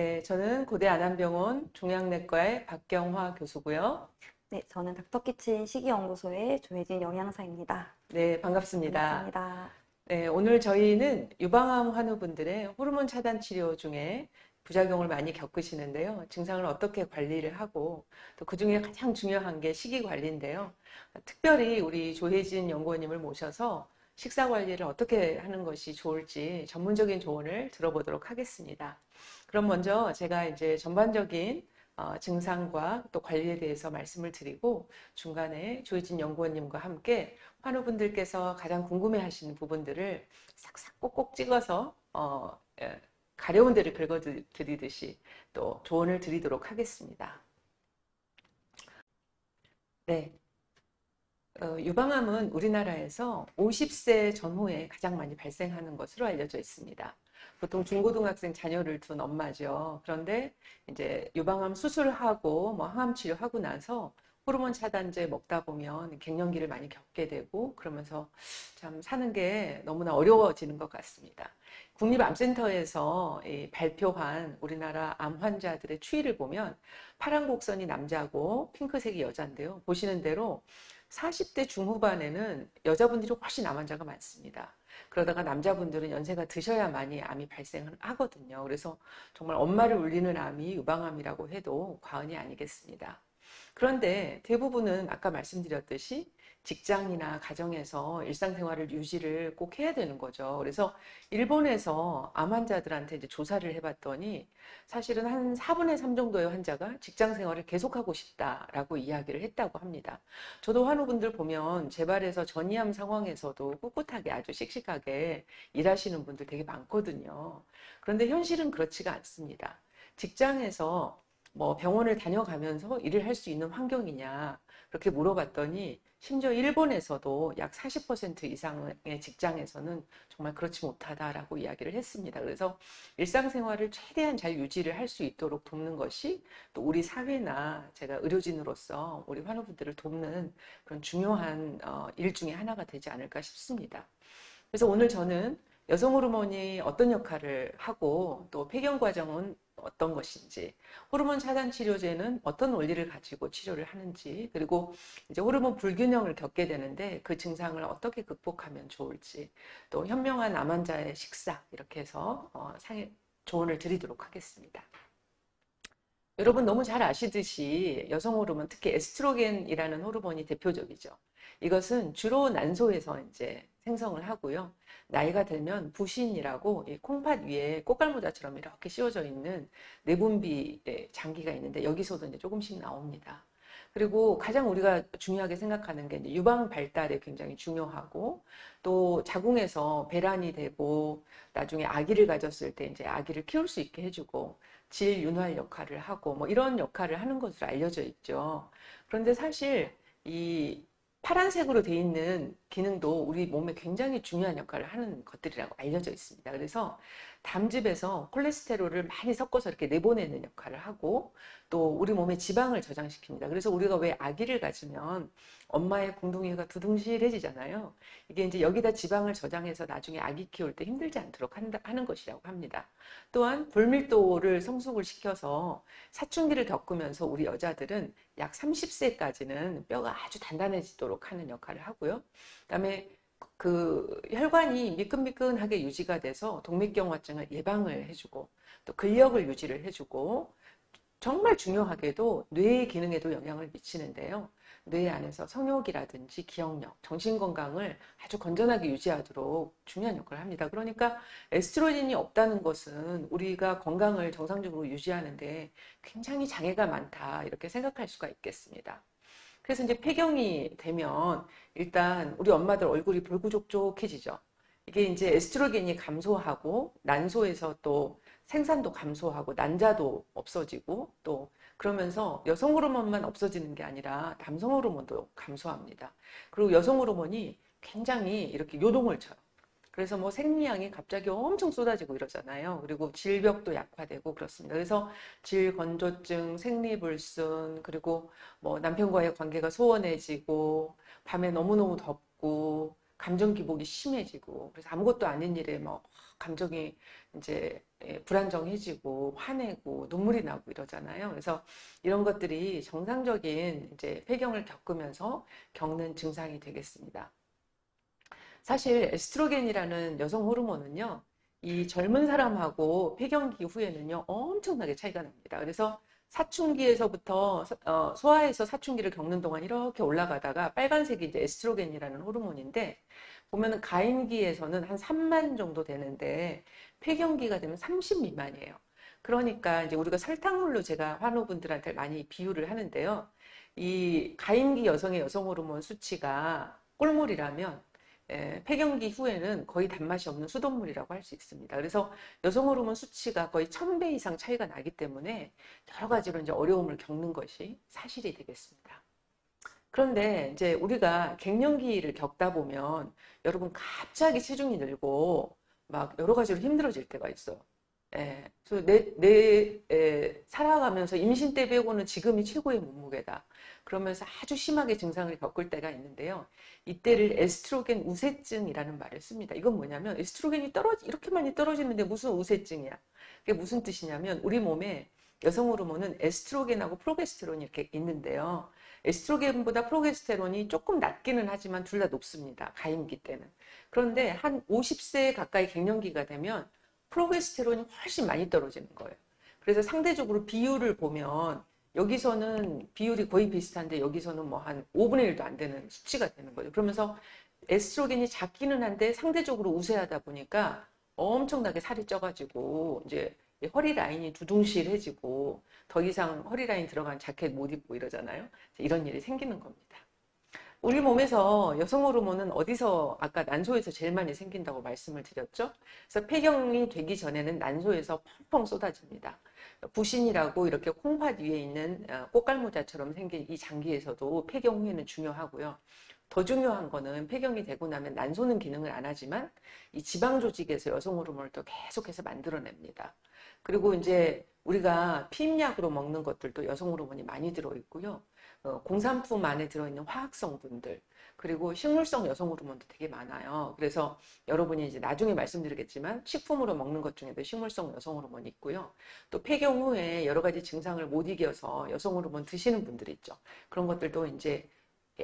네, 저는 고대 안암병원 종양내과의 박경화 교수고요. 네, 저는 닥터키친 식이연구소의 조혜진 영양사입니다. 네, 반갑습니다. 반갑습니다. 네, 오늘 저희는 유방암 환우분들의 호르몬 차단 치료 중에 부작용을 많이 겪으시는데요. 증상을 어떻게 관리를 하고 또 그중에 가장 중요한 게 식이 관리인데요. 특별히 우리 조혜진 연구원님을 모셔서 식사 관리를 어떻게 하는 것이 좋을지 전문적인 조언을 들어보도록 하겠습니다. 그럼 먼저 제가 이제 전반적인 증상과 또 관리에 대해서 말씀을 드리고 중간에 조혜진 연구원님과 함께 환우분들께서 가장 궁금해하시는 부분들을 싹싹 꼭꼭 찍어서 가려운 데를 긁어드리듯이 또 조언을 드리도록 하겠습니다. 네, 유방암은 우리나라에서 50세 전후에 가장 많이 발생하는 것으로 알려져 있습니다. 보통 중고등학생 자녀를 둔 엄마죠. 그런데 이제 유방암 수술하고 뭐 항암 치료하고 나서 호르몬 차단제 먹다 보면 갱년기를 많이 겪게 되고 그러면서 참 사는 게 너무나 어려워지는 것 같습니다. 국립암센터에서 발표한 우리나라 암 환자들의 추이를 보면 파란 곡선이 남자고 핑크색이 여자인데요. 보시는 대로 40대 중후반에는 여자분들이 훨씬 암 환자가 많습니다. 그러다가 남자분들은 연세가 드셔야만이 암이 발생하거든요. 그래서 정말 엄마를 울리는 암이 유방암이라고 해도 과언이 아니겠습니다. 그런데 대부분은 아까 말씀드렸듯이 직장이나 가정에서 일상생활을 유지를 꼭 해야 되는 거죠. 그래서 일본에서 암 환자들한테 이제 조사를 해봤더니 사실은 한 4분의 3 정도의 환자가 직장 생활을 계속하고 싶다라고 이야기를 했다고 합니다. 저도 환우분들 보면 재발해서 전이암 상황에서도 꿋꿋하게 아주 씩씩하게 일하시는 분들 되게 많거든요. 그런데 현실은 그렇지가 않습니다. 직장에서 뭐 병원을 다녀가면서 일을 할 수 있는 환경이냐 그렇게 물어봤더니 심지어 일본에서도 약 40% 이상의 직장에서는 정말 그렇지 못하다라고 이야기를 했습니다. 그래서 일상생활을 최대한 잘 유지를 할 수 있도록 돕는 것이 또 우리 사회나 제가 의료진으로서 우리 환우분들을 돕는 그런 중요한 일 중에 하나가 되지 않을까 싶습니다. 그래서 오늘 저는 여성 호르몬이 어떤 역할을 하고 또 폐경 과정은 어떤 것인지, 호르몬 차단 치료제는 어떤 원리를 가지고 치료를 하는지, 그리고 이제 호르몬 불균형을 겪게 되는데 그 증상을 어떻게 극복하면 좋을지, 또 현명한 암 환자의 식사 이렇게 해서 조언을 드리도록 하겠습니다. 여러분 너무 잘 아시듯이 여성 호르몬, 특히 에스트로겐이라는 호르몬이 대표적이죠. 이것은 주로 난소에서 이제 생성을 하고요. 나이가 들면 부신이라고 이 콩팥 위에 꽃갈모자처럼 이렇게 씌워져 있는 내분비 장기가 있는데 여기서도 이제 조금씩 나옵니다. 그리고 가장 우리가 중요하게 생각하는 게 이제 유방 발달에 굉장히 중요하고 또 자궁에서 배란이 되고 나중에 아기를 가졌을 때 이제 아기를 키울 수 있게 해주고 질윤활 역할을 하고 뭐 이런 역할을 하는 것으로 알려져 있죠. 그런데 사실 이 파란색으로 돼 있는 기능도 우리 몸에 굉장히 중요한 역할을 하는 것들이라고 알려져 있습니다. 그래서 담즙에서 콜레스테롤을 많이 섞어서 이렇게 내보내는 역할을 하고 또 우리 몸에 지방을 저장시킵니다. 그래서 우리가 왜 아기를 가지면 엄마의 궁둥이가 두둥실해지잖아요. 이게 이제 여기다 지방을 저장해서 나중에 아기 키울 때 힘들지 않도록 하는 것이라고 합니다. 또한 불밀도를 성숙을 시켜서 사춘기를 겪으면서 우리 여자들은 약 30세까지는 뼈가 아주 단단해지도록 하는 역할을 하고요. 그다음에 그 혈관이 미끈미끈하게 유지가 돼서 동맥경화증을 예방을 해주고 또 근력을 유지를 해주고 정말 중요하게도 뇌의 기능에도 영향을 미치는데요. 뇌 안에서 성욕이라든지 기억력, 정신건강을 아주 건전하게 유지하도록 중요한 역할을 합니다. 그러니까 에스트로겐이 없다는 것은 우리가 건강을 정상적으로 유지하는데 굉장히 장애가 많다 이렇게 생각할 수가 있겠습니다. 그래서 이제 폐경이 되면 일단 우리 엄마들 얼굴이 볼구족족해지죠. 이게 이제 에스트로겐이 감소하고 난소에서 또 생산도 감소하고 난자도 없어지고 또 그러면서 여성 호르몬만 없어지는 게 아니라 남성 호르몬도 감소합니다. 그리고 여성 호르몬이 굉장히 이렇게 요동을 쳐요. 그래서 뭐 생리량이 갑자기 엄청 쏟아지고 이러잖아요. 그리고 질벽도 약화되고 그렇습니다. 그래서 질건조증, 생리불순, 그리고 뭐 남편과의 관계가 소원해지고 밤에 너무너무 덥고 감정 기복이 심해지고 그래서 아무것도 아닌 일에 뭐 감정이 이제 불안정해지고 화내고 눈물이 나고 이러잖아요. 그래서 이런 것들이 정상적인 이제 폐경을 겪으면서 겪는 증상이 되겠습니다. 사실 에스트로겐이라는 여성 호르몬은요, 이 젊은 사람하고 폐경기 후에는요, 엄청나게 차이가 납니다. 그래서 사춘기에서부터 소아에서 사춘기를 겪는 동안 이렇게 올라가다가 빨간색이 이제 에스트로겐이라는 호르몬인데, 보면은 가임기에서는 한 3만 정도 되는데 폐경기가 되면 30 미만이에요. 그러니까 이제 우리가 설탕물로 제가 환우분들한테 많이 비유를 하는데요. 이 가임기 여성의 여성 호르몬 수치가 꿀물이라면 폐경기 후에는 거의 단맛이 없는 수돗물이라고 할 수 있습니다. 그래서 여성 호르몬 수치가 거의 1000배 이상 차이가 나기 때문에 여러 가지로 이제 어려움을 겪는 것이 사실이 되겠습니다. 그런데 이제 우리가 갱년기를 겪다 보면 여러분 갑자기 체중이 늘고 막 여러 가지로 힘들어질 때가 있어요. 그래서 살아가면서 임신 때 빼고는 지금이 최고의 몸무게다. 그러면서 아주 심하게 증상을 겪을 때가 있는데요. 이때를 에스트로겐 우세증이라는 말을 씁니다. 이건 뭐냐면 에스트로겐이 이렇게 많이 떨어지는데 무슨 우세증이야. 그게 무슨 뜻이냐면 우리 몸에 여성 호르몬은 에스트로겐하고 프로게스테론이 이렇게 있는데요. 에스트로겐보다 프로게스테론이 조금 낮기는 하지만 둘 다 높습니다. 가임기 때는. 그런데 한 50세 가까이 갱년기가 되면 프로게스테론이 훨씬 많이 떨어지는 거예요. 그래서 상대적으로 비율을 보면 여기서는 비율이 거의 비슷한데 여기서는 뭐 한 5분의 1도 안 되는 수치가 되는 거죠. 그러면서 에스트로겐이 작기는 한데 상대적으로 우세하다 보니까 엄청나게 살이 쪄가지고 이제 허리 라인이 두둥실해지고 더 이상 허리 라인 들어간 자켓 못 입고 이러잖아요. 이런 일이 생기는 겁니다. 우리 몸에서 여성 호르몬은 어디서 아까 난소에서 제일 많이 생긴다고 말씀을 드렸죠. 그래서 폐경이 되기 전에는 난소에서 펑펑 쏟아집니다. 부신이라고 이렇게 콩팥 위에 있는 꽃갈모자처럼 생긴 이 장기에서도 폐경 후에는 중요하고요. 더 중요한 거는 폐경이 되고 나면 난소는 기능을 안 하지만 이 지방 조직에서 여성 호르몬을 또 계속해서 만들어냅니다. 그리고 이제 우리가 피임약으로 먹는 것들도 여성 호르몬이 많이 들어있고요. 공산품 안에 들어있는 화학 성분들, 그리고 식물성 여성 호르몬도 되게 많아요. 그래서 여러분이 이제 나중에 말씀드리겠지만 식품으로 먹는 것 중에도 식물성 여성 호르몬이 있고요. 또 폐경 후에 여러 가지 증상을 못 이겨서 여성 호르몬 드시는 분들이 있죠. 그런 것들도 이제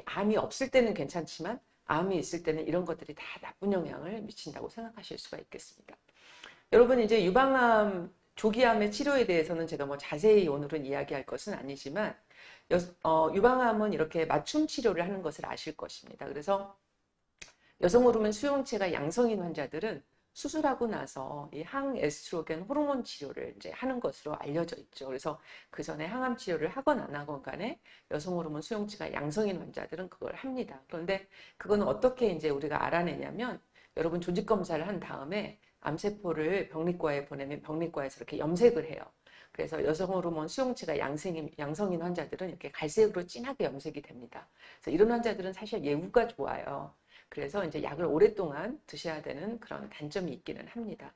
암이 없을 때는 괜찮지만 암이 있을 때는 이런 것들이 다 나쁜 영향을 미친다고 생각하실 수가 있겠습니다. 여러분 이제 유방암, 조기암의 치료에 대해서는 제가 뭐 자세히 오늘은 이야기할 것은 아니지만 유방암은 이렇게 맞춤 치료를 하는 것을 아실 것입니다. 그래서 여성 호르몬 수용체가 양성인 환자들은 수술하고 나서 이 항에스트로겐 호르몬 치료를 이제 하는 것으로 알려져 있죠. 그래서 그 전에 항암 치료를 하건 안 하건 간에 여성 호르몬 수용체가 양성인 환자들은 그걸 합니다. 그런데 그거는 어떻게 이제 우리가 알아내냐면 여러분 조직 검사를 한 다음에 암세포를 병리과에 보내면 병리과에서 이렇게 염색을 해요. 그래서 여성 호르몬 수용체가 양성인 환자들은 이렇게 갈색으로 진하게 염색이 됩니다. 그래서 이런 환자들은 사실 예후가 좋아요. 그래서 이제 약을 오랫동안 드셔야 되는 그런 단점이 있기는 합니다.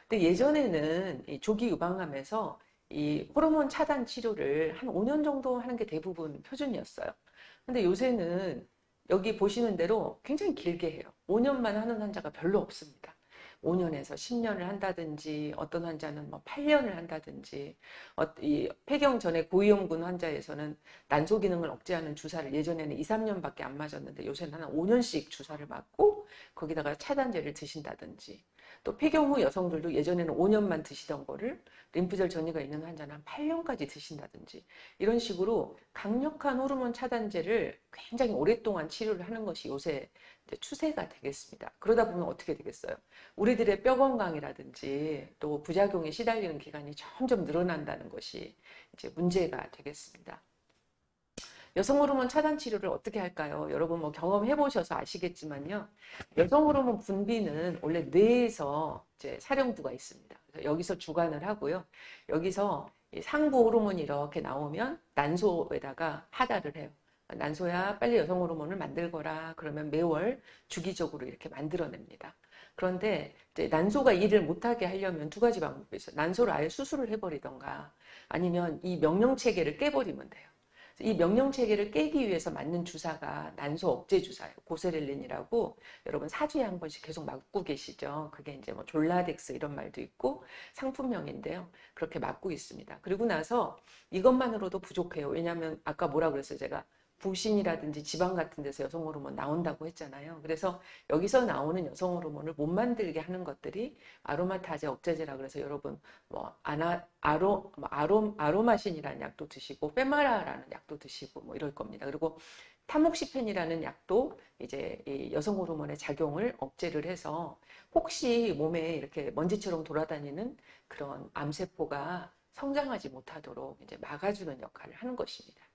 근데 예전에는 이 조기 유방암에서 이 호르몬 차단 치료를 한 5년 정도 하는 게 대부분 표준이었어요. 근데 요새는 여기 보시는 대로 굉장히 길게 해요. 5년만 하는 환자가 별로 없습니다. 5년에서 10년을 한다든지 어떤 환자는 뭐 8년을 한다든지 이 폐경 전에 고위험군 환자에서는 난소 기능을 억제하는 주사를 예전에는 2, 3년밖에 안 맞았는데 요새는 한 5년씩 주사를 맞고 거기다가 차단제를 드신다든지 또 폐경 후 여성들도 예전에는 5년만 드시던 거를 림프절 전이가 있는 환자는 한 8년까지 드신다든지 이런 식으로 강력한 호르몬 차단제를 굉장히 오랫동안 치료를 하는 것이 요새 추세가 되겠습니다. 그러다 보면 어떻게 되겠어요? 우리들의 뼈 건강이라든지 또 부작용에 시달리는 기간이 점점 늘어난다는 것이 이제 문제가 되겠습니다. 여성 호르몬 차단 치료를 어떻게 할까요? 여러분 뭐 경험해 보셔서 아시겠지만요. 여성 호르몬 분비는 원래 뇌에서 이제 사령부가 있습니다. 그래서 여기서 주관을 하고요. 여기서 상부 호르몬이 이렇게 나오면 난소에다가 하달을 해요. 난소야 빨리 여성 호르몬을 만들거라. 그러면 매월 주기적으로 이렇게 만들어냅니다. 그런데 이제 난소가 일을 못하게 하려면 두 가지 방법이 있어요. 난소를 아예 수술을 해버리던가 아니면 이 명령 체계를 깨버리면 돼요. 이 명령 체계를 깨기 위해서 맞는 주사가 난소 억제 주사예요. 고세렐린이라고 여러분 4주에 한 번씩 계속 맞고 계시죠. 그게 이제 뭐 졸라덱스 이런 말도 있고 상품명인데요. 그렇게 맞고 있습니다. 그리고 나서 이것만으로도 부족해요. 왜냐하면 아까 뭐라 그랬어요? 제가 부신이라든지 지방 같은 데서 여성 호르몬 나온다고 했잖아요. 그래서 여기서 나오는 여성 호르몬을 못 만들게 하는 것들이 아로마타제 억제제라 그래서 여러분 뭐 아로마신이라는 약도 드시고 페마라라는 약도 드시고 뭐 이럴 겁니다. 그리고 타목시펜이라는 약도 이제 이 여성 호르몬의 작용을 억제를 해서 혹시 몸에 이렇게 먼지처럼 돌아다니는 그런 암세포가 성장하지 못하도록 이제 막아주는 역할을 하는 것입니다.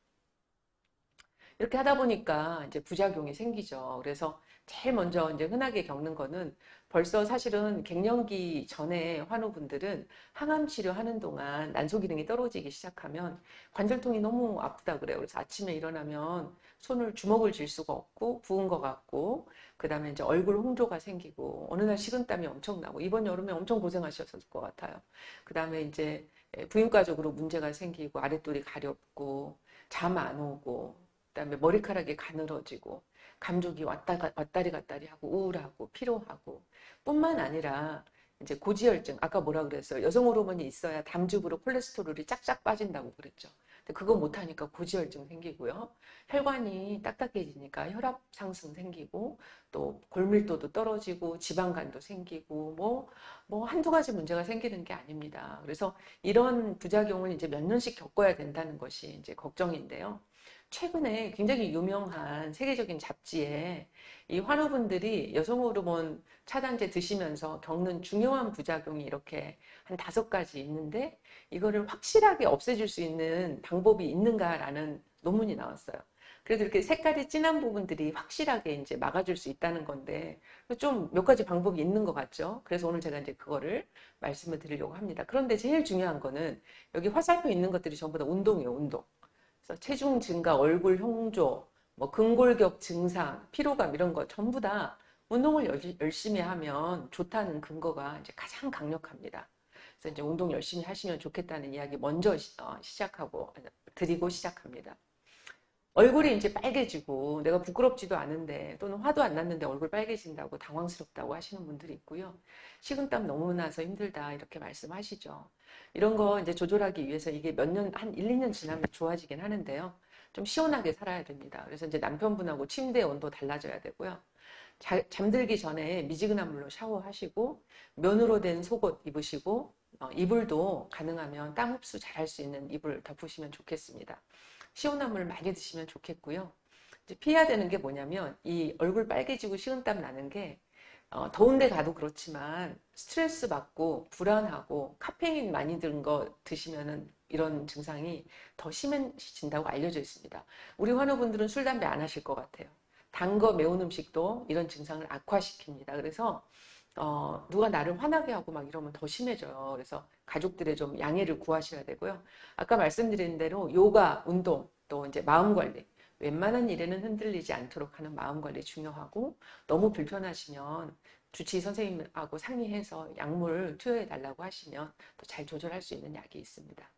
이렇게 하다 보니까 이제 부작용이 생기죠. 그래서 제일 먼저 이제 흔하게 겪는 거는 벌써 사실은 갱년기 전에 환우분들은 항암 치료하는 동안 난소 기능이 떨어지기 시작하면 관절통이 너무 아프다 그래요. 그래서 아침에 일어나면 손을 주먹을 쥘 수가 없고 부은 것 같고 그다음에 이제 얼굴 홍조가 생기고 어느 날 식은땀이 엄청 나고 이번 여름에 엄청 고생하셨을 것 같아요. 그다음에 이제 부인과적으로 문제가 생기고 아랫돌이 가렵고 잠 안 오고 그다음에 머리카락이 가늘어지고 감족이 왔다리 갔다리 하고 우울하고 피로하고 뿐만 아니라 이제 고지혈증 아까 뭐라 그랬어요? 여성 호르몬이 있어야 담즙으로 콜레스테롤이 쫙쫙 빠진다고 그랬죠. 근데 그거 못하니까 고지혈증 생기고요. 혈관이 딱딱해지니까 혈압 상승 생기고 또 골밀도도 떨어지고 지방간도 생기고 뭐 한두 가지 문제가 생기는 게 아닙니다. 그래서 이런 부작용을 이제 몇 년씩 겪어야 된다는 것이 이제 걱정인데요. 최근에 굉장히 유명한 세계적인 잡지에 이 환우분들이 여성 호르몬 차단제 드시면서 겪는 중요한 부작용이 이렇게 한 5가지 있는데 이거를 확실하게 없애줄 수 있는 방법이 있는가라는 논문이 나왔어요. 그래도 이렇게 색깔이 진한 부분들이 확실하게 이제 막아줄 수 있다는 건데 좀 몇 가지 방법이 있는 것 같죠. 그래서 오늘 제가 이제 그거를 말씀을 드리려고 합니다. 그런데 제일 중요한 거는 여기 화살표 있는 것들이 전부 다 운동이에요, 운동. 그래서 체중 증가, 얼굴 홍조, 뭐 근골격 증상, 피로감 이런 거 전부 다 운동을 열심히 하면 좋다는 근거가 이제 가장 강력합니다. 그래서 이제 운동 열심히 하시면 좋겠다는 이야기 먼저 시작하고 드리고 시작합니다. 얼굴이 이제 빨개지고 내가 부끄럽지도 않은데 또는 화도 안 났는데 얼굴 빨개진다고 당황스럽다고 하시는 분들이 있고요. 식은땀 너무 나서 힘들다 이렇게 말씀하시죠. 이런 거 이제 조절하기 위해서 이게 몇 년, 한 1, 2년 지나면 좋아지긴 하는데요. 좀 시원하게 살아야 됩니다. 그래서 이제 남편분하고 침대 온도 달라져야 되고요. 잠들기 전에 미지근한 물로 샤워하시고 면으로 된 속옷 입으시고 이불도 가능하면 땀 흡수 잘 할 수 있는 이불 덮으시면 좋겠습니다. 시원한 물 많이 드시면 좋겠고요. 이제 피해야 되는 게 뭐냐면 이 얼굴 빨개지고 식은땀 나는 게 더운 데 가도 그렇지만 스트레스 받고 불안하고 카페인 많이 든 거 드시면은 이런 증상이 더 심해진다고 알려져 있습니다. 우리 환우분들은 술, 담배 안 하실 것 같아요. 단 거 매운 음식도 이런 증상을 악화시킵니다. 그래서 누가 나를 화나게 하고 막 이러면 더 심해져요. 그래서 가족들의 좀 양해를 구하셔야 되고요. 아까 말씀드린 대로 요가, 운동, 또 이제 마음 관리. 웬만한 일에는 흔들리지 않도록 하는 마음 관리 중요하고 너무 불편하시면 주치의 선생님하고 상의해서 약물 투여해 달라고 하시면 또 잘 조절할 수 있는 약이 있습니다.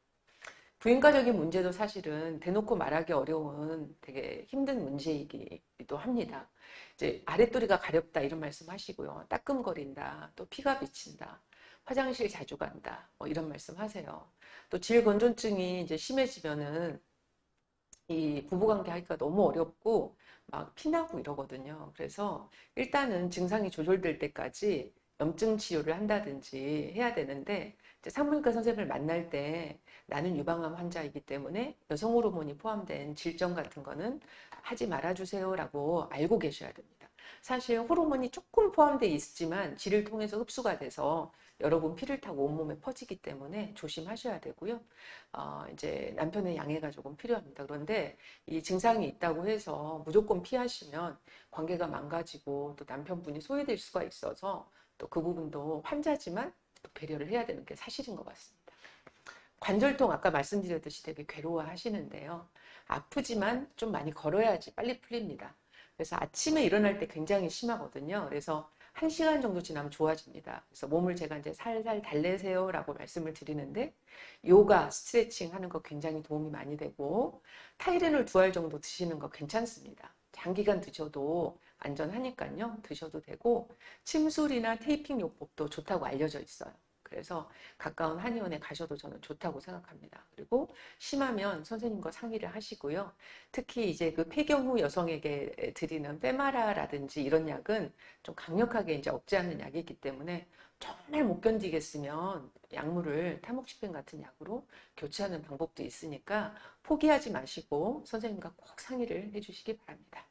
부인과적인 문제도 사실은 대놓고 말하기 어려운 되게 힘든 문제이기도 합니다. 이제 아랫도리가 가렵다 이런 말씀 하시고요. 따끔거린다, 또 피가 비친다, 화장실 자주 간다, 뭐 이런 말씀 하세요. 또 질건조증이 이제 심해지면은 이 부부관계 하기가 너무 어렵고 막 피나고 이러거든요. 그래서 일단은 증상이 조절될 때까지 염증 치료를 한다든지 해야 되는데 이제 산부인과 선생님을 만날 때 나는 유방암 환자이기 때문에 여성 호르몬이 포함된 질정 같은 거는 하지 말아주세요라고 알고 계셔야 됩니다. 사실 호르몬이 조금 포함되어 있지만 질을 통해서 흡수가 돼서 여러분 피를 타고 온몸에 퍼지기 때문에 조심하셔야 되고요. 이제 남편의 양해가 조금 필요합니다. 그런데 이 증상이 있다고 해서 무조건 피하시면 관계가 망가지고 또 남편분이 소외될 수가 있어서 또 그 부분도 환자지만 또 배려를 해야 되는 게 사실인 것 같습니다. 관절통 아까 말씀드렸듯이 되게 괴로워하시는데요. 아프지만 좀 많이 걸어야지 빨리 풀립니다. 그래서 아침에 일어날 때 굉장히 심하거든요. 그래서 1시간 정도 지나면 좋아집니다. 그래서 몸을 제가 이제 살살 달래세요라고 말씀을 드리는데 요가, 스트레칭 하는 거 굉장히 도움이 많이 되고 타이레놀 2알 정도 드시는 거 괜찮습니다. 장기간 드셔도 안전하니까요. 드셔도 되고 침술이나 테이핑 요법도 좋다고 알려져 있어요. 그래서 가까운 한의원에 가셔도 저는 좋다고 생각합니다. 그리고 심하면 선생님과 상의를 하시고요. 특히 이제 그 폐경 후 여성에게 드리는 페마라라든지 이런 약은 좀 강력하게 이제 억제하는 약이기 때문에 정말 못 견디겠으면 약물을 타모xifen 같은 약으로 교체하는 방법도 있으니까 포기하지 마시고 선생님과 꼭 상의를 해주시기 바랍니다.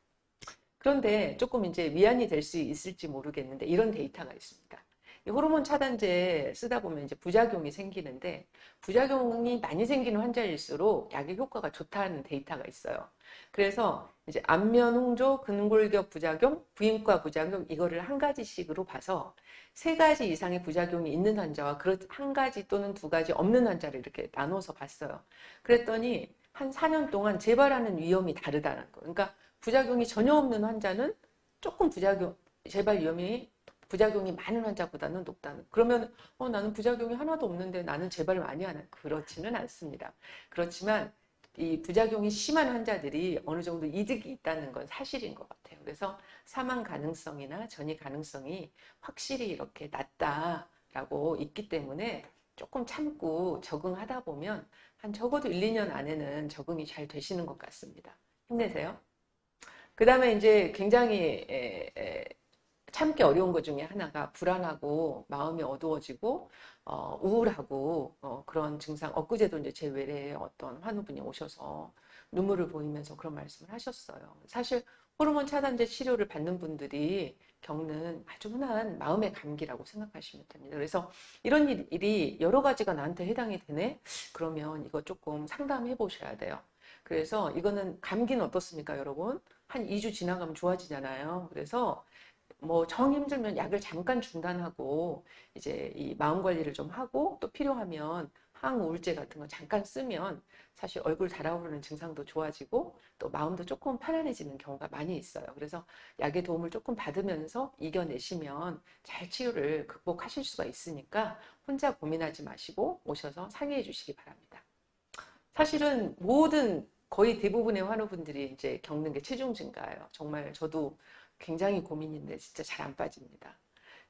그런데 조금 이제 위안이 될 수 있을지 모르겠는데 이런 데이터가 있습니다. 이 호르몬 차단제 쓰다 보면 이제 부작용이 생기는데 부작용이 많이 생기는 환자일수록 약의 효과가 좋다는 데이터가 있어요. 그래서 이제 안면 홍조, 근골격 부작용, 부인과 부작용 이거를 한 가지씩으로 봐서 3가지 이상의 부작용이 있는 환자와 한 가지 또는 2가지 없는 환자를 이렇게 나눠서 봤어요. 그랬더니 한 4년 동안 재발하는 위험이 다르다는 거. 그러니까 부작용이 전혀 없는 환자는 조금 재발 위험이 부작용이 많은 환자보다는 높다는. 그러면 나는 부작용이 하나도 없는데 나는 재발 많이 하나? 그렇지는 않습니다. 그렇지만 이 부작용이 심한 환자들이 어느 정도 이득이 있다는 건 사실인 것 같아요. 그래서 사망 가능성이나 전이 가능성이 확실히 이렇게 낮다라고 있기 때문에 조금 참고 적응하다 보면 한 적어도 1, 2년 안에는 적응이 잘 되시는 것 같습니다. 힘내세요. 그 다음에 이제 굉장히 참기 어려운 것 중에 하나가 불안하고 마음이 어두워지고 우울하고 그런 증상. 엊그제도 이제 제 외래에 어떤 환우분이 오셔서 눈물을 보이면서 그런 말씀을 하셨어요. 사실 호르몬 차단제 치료를 받는 분들이 겪는 아주 흔한 마음의 감기라고 생각하시면 됩니다. 그래서 이런 일이 여러 가지가 나한테 해당이 되네? 그러면 이거 조금 상담해 보셔야 돼요. 그래서 이거는 감기는 어떻습니까, 여러분? 한 2주 지나가면 좋아지잖아요. 그래서 뭐 정 힘들면 약을 잠깐 중단하고 이제 이 마음 관리를 좀 하고 또 필요하면 항우울제 같은 거 잠깐 쓰면 사실 얼굴 달아오르는 증상도 좋아지고 또 마음도 조금 편안해지는 경우가 많이 있어요. 그래서 약의 도움을 조금 받으면서 이겨내시면 잘 치료를 극복하실 수가 있으니까 혼자 고민하지 마시고 오셔서 상의해 주시기 바랍니다. 사실은 거의 대부분의 환우분들이 이제 겪는 게 체중 증가예요. 정말 저도 굉장히 고민인데 진짜 잘 안 빠집니다.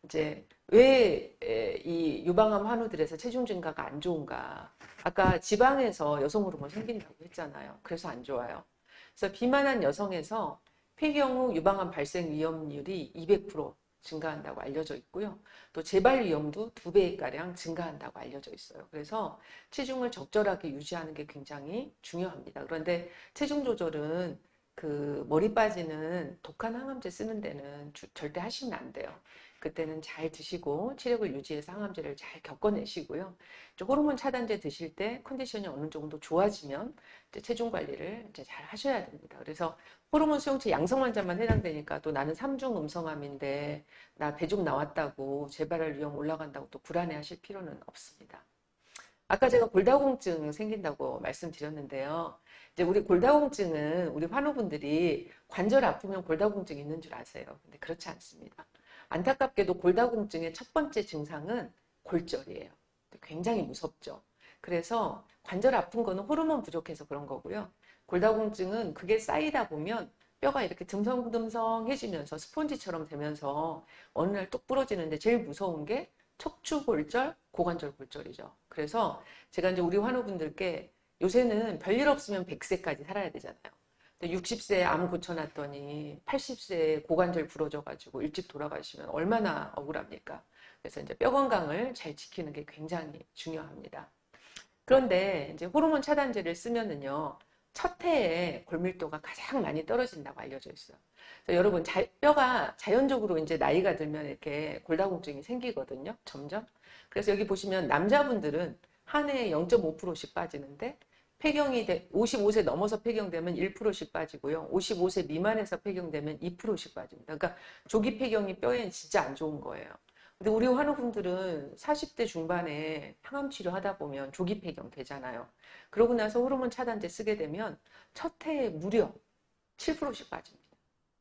이제 왜 이 유방암 환우들에서 체중 증가가 안 좋은가? 아까 지방에서 여성 호르몬 생긴다고 했잖아요. 그래서 안 좋아요. 그래서 비만한 여성에서 폐경 후 유방암 발생 위험률이 200% 증가한다고 알려져 있고요. 또 재발 위험도 2배가량 증가한다고 알려져 있어요. 그래서 체중을 적절하게 유지하는 게 굉장히 중요합니다. 그런데 체중 조절은 그 머리 빠지는 독한 항암제 쓰는 데는 절대 하시면 안 돼요. 그때는 잘 드시고 체력을 유지해서 항암제를 잘 겪어내시고요. 호르몬 차단제 드실 때 컨디션이 어느 정도 좋아지면 이제 체중 관리를 이제 잘 하셔야 됩니다. 그래서 호르몬 수용체 양성 환자만 해당되니까 또 나는 3중 음성암인데 나 배종 나왔다고 재발할 위험 올라간다고 또 불안해하실 필요는 없습니다. 아까 제가 골다공증 생긴다고 말씀드렸는데요. 이제 우리 골다공증은 우리 환우분들이 관절 아프면 골다공증 있는 줄 아세요. 근데 그렇지 않습니다. 안타깝게도 골다공증의 첫 번째 증상은 골절이에요. 굉장히 무섭죠. 그래서 관절 아픈 거는 호르몬 부족해서 그런 거고요. 골다공증은 그게 쌓이다 보면 뼈가 이렇게 듬성듬성해지면서 스폰지처럼 되면서 어느 날 뚝 부러지는데 제일 무서운 게 척추골절, 고관절 골절이죠. 그래서 제가 이제 우리 환우분들께 요새는 별일 없으면 100세까지 살아야 되잖아요. 60세에 암 고쳐놨더니 80세에 고관절 부러져가지고 일찍 돌아가시면 얼마나 억울합니까? 그래서 이제 뼈 건강을 잘 지키는 게 굉장히 중요합니다. 그런데 이제 호르몬 차단제를 쓰면은요, 첫 해에 골밀도가 가장 많이 떨어진다고 알려져 있어요. 그래서 여러분, 뼈가 자연적으로 이제 나이가 들면 이렇게 골다공증이 생기거든요, 점점. 그래서 여기 보시면 남자분들은 한 해에 0.5%씩 빠지는데 55세 넘어서 폐경되면 1%씩 빠지고요. 55세 미만에서 폐경되면 2%씩 빠집니다. 그러니까 조기 폐경이 뼈에 진짜 안 좋은 거예요. 근데 우리 환우분들은 40대 중반에 항암 치료하다 보면 조기 폐경 되잖아요. 그러고 나서 호르몬 차단제 쓰게 되면 첫 해에 무려 7%씩 빠집니다.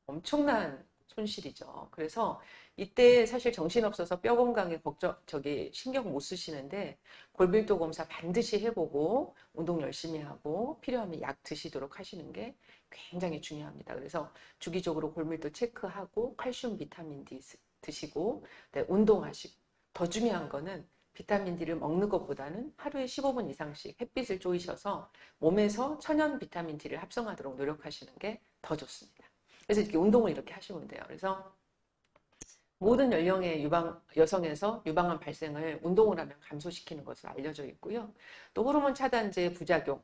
엄청난 손실이죠. 그래서 이때 사실 정신없어서 뼈 건강에 신경 못 쓰시는데 골밀도 검사 반드시 해보고 운동 열심히 하고 필요하면 약 드시도록 하시는 게 굉장히 중요합니다. 그래서 주기적으로 골밀도 체크하고 칼슘, 비타민 D 드시고 네, 운동하시고 더 중요한 거는 비타민 D를 먹는 것보다는 하루에 15분 이상씩 햇빛을 쬐셔서 몸에서 천연 비타민 D를 합성하도록 노력하시는 게 더 좋습니다. 그래서 이렇게 운동을 이렇게 하시면 돼요. 그래서 모든 연령의 여성에서 유방암 발생을 운동을 하면 감소시키는 것으로 알려져 있고요. 또 호르몬 차단제 부작용,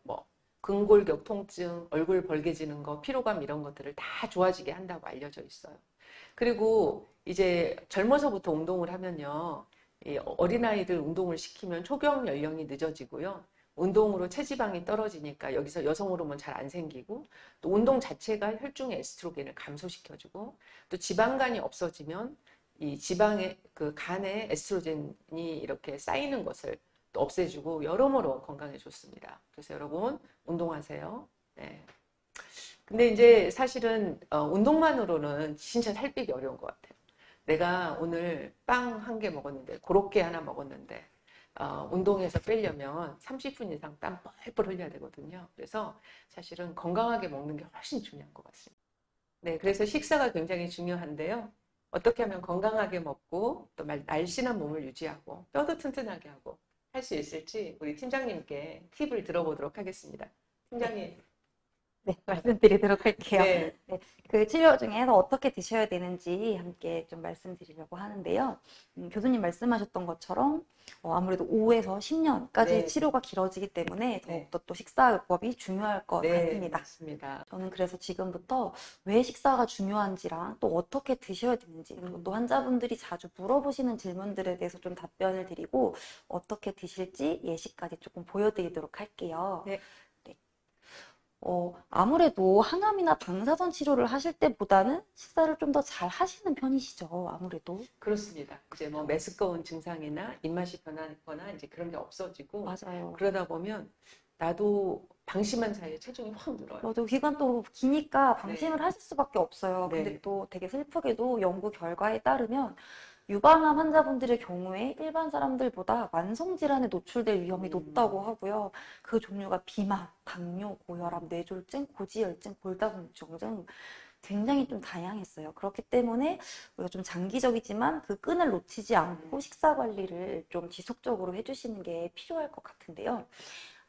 근골격 통증, 얼굴 벌게지는 거, 피로감 이런 것들을 다 좋아지게 한다고 알려져 있어요. 그리고 이제 젊어서부터 운동을 하면요. 이 어린아이들 운동을 시키면 초경 연령이 늦어지고요. 운동으로 체지방이 떨어지니까 여기서 여성 호르몬 잘 안 생기고 또 운동 자체가 혈중의 에스트로겐을 감소시켜주고 또 지방간이 없어지면 이 지방의 그 간에 에스트로겐이 이렇게 쌓이는 것을 또 없애주고 여러모로 건강에 좋습니다. 그래서 여러분 운동하세요. 네. 근데 이제 사실은 운동만으로는 진짜 살 빼기 어려운 것 같아요. 내가 오늘 빵 한 개 먹었는데 고로케 하나 먹었는데 운동해서 빼려면 30분 이상 땀 뻘뻘 흘려야 되거든요. 그래서 사실은 건강하게 먹는 게 훨씬 중요한 것 같습니다. 네, 그래서 식사가 굉장히 중요한데요. 어떻게 하면 건강하게 먹고 또 날씬한 몸을 유지하고 뼈도 튼튼하게 하고 할 수 있을지 우리 팀장님께 팁을 들어보도록 하겠습니다. 팀장님. 네, 말씀드리도록 할게요. 네. 네, 그 치료 중에서 어떻게 드셔야 되는지 함께 좀 말씀드리려고 하는데요. 교수님 말씀하셨던 것처럼 아무래도 5에서 10년까지 네. 치료가 길어지기 때문에 네. 더욱더 또 식사요법이 중요할 것 네, 같습니다. 맞습니다. 저는 그래서 지금부터 왜 식사가 중요한지랑 또 어떻게 드셔야 되는지 그리고 또 환자분들이 자주 물어보시는 질문들에 대해서 좀 답변을 드리고 어떻게 드실지 예시까지 조금 보여드리도록 할게요. 네. 아무래도 항암이나 방사선 치료를 하실 때보다는 식사를 좀 더 잘 하시는 편이시죠, 아무래도. 그렇습니다. 이제 메스꺼운 증상이나 입맛이 변하거나 이제 그런 게 없어지고 맞아요. 그러다 보면 나도 방심한 사이에 체중이 확 늘어요. 맞아요. 기간 또 기니까 방심을 네. 하실 수밖에 없어요. 네. 근데 또 되게 슬프게도 연구 결과에 따르면 유방암 환자분들의 경우에 일반 사람들보다 만성질환에 노출될 위험이 높다고 하고요. 그 종류가 비만, 당뇨, 고혈압, 뇌졸중, 고지혈증, 골다공증 등 굉장히 좀 다양했어요. 그렇기 때문에 우리가 좀 장기적이지만 그 끈을 놓치지 않고 식사 관리를 좀 지속적으로 해주시는 게 필요할 것 같은데요.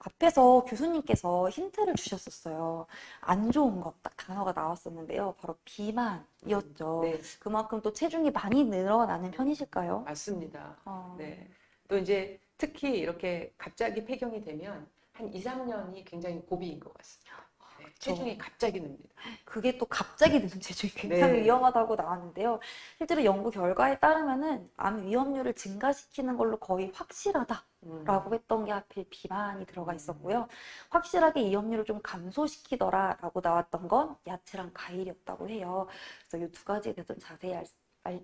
앞에서 교수님께서 힌트를 주셨었어요. 안 좋은 것, 딱 단어가 나왔었는데요. 바로 비만이었죠. 네. 그만큼 또 체중이 많이 늘어나는 편이실까요? 맞습니다. 네. 또 이제 특히 이렇게 갑자기 폐경이 되면 한 2, 3년이 굉장히 고비인 것 같습니다. 네, 체중이 갑자기 납니다. 그게 또 갑자기 드는 체중이 굉장히 네. 위험하다고 나왔는데요. 실제로 연구 결과에 따르면은 암 위험률을 증가시키는 걸로 거의 확실하다라고 했던 게 하필 비만이 들어가 있었고요. 확실하게 위험률을 좀 감소시키더라라고 나왔던 건 야채랑 과일이었다고 해요. 그래서 이 두 가지에 대해서 좀 자세히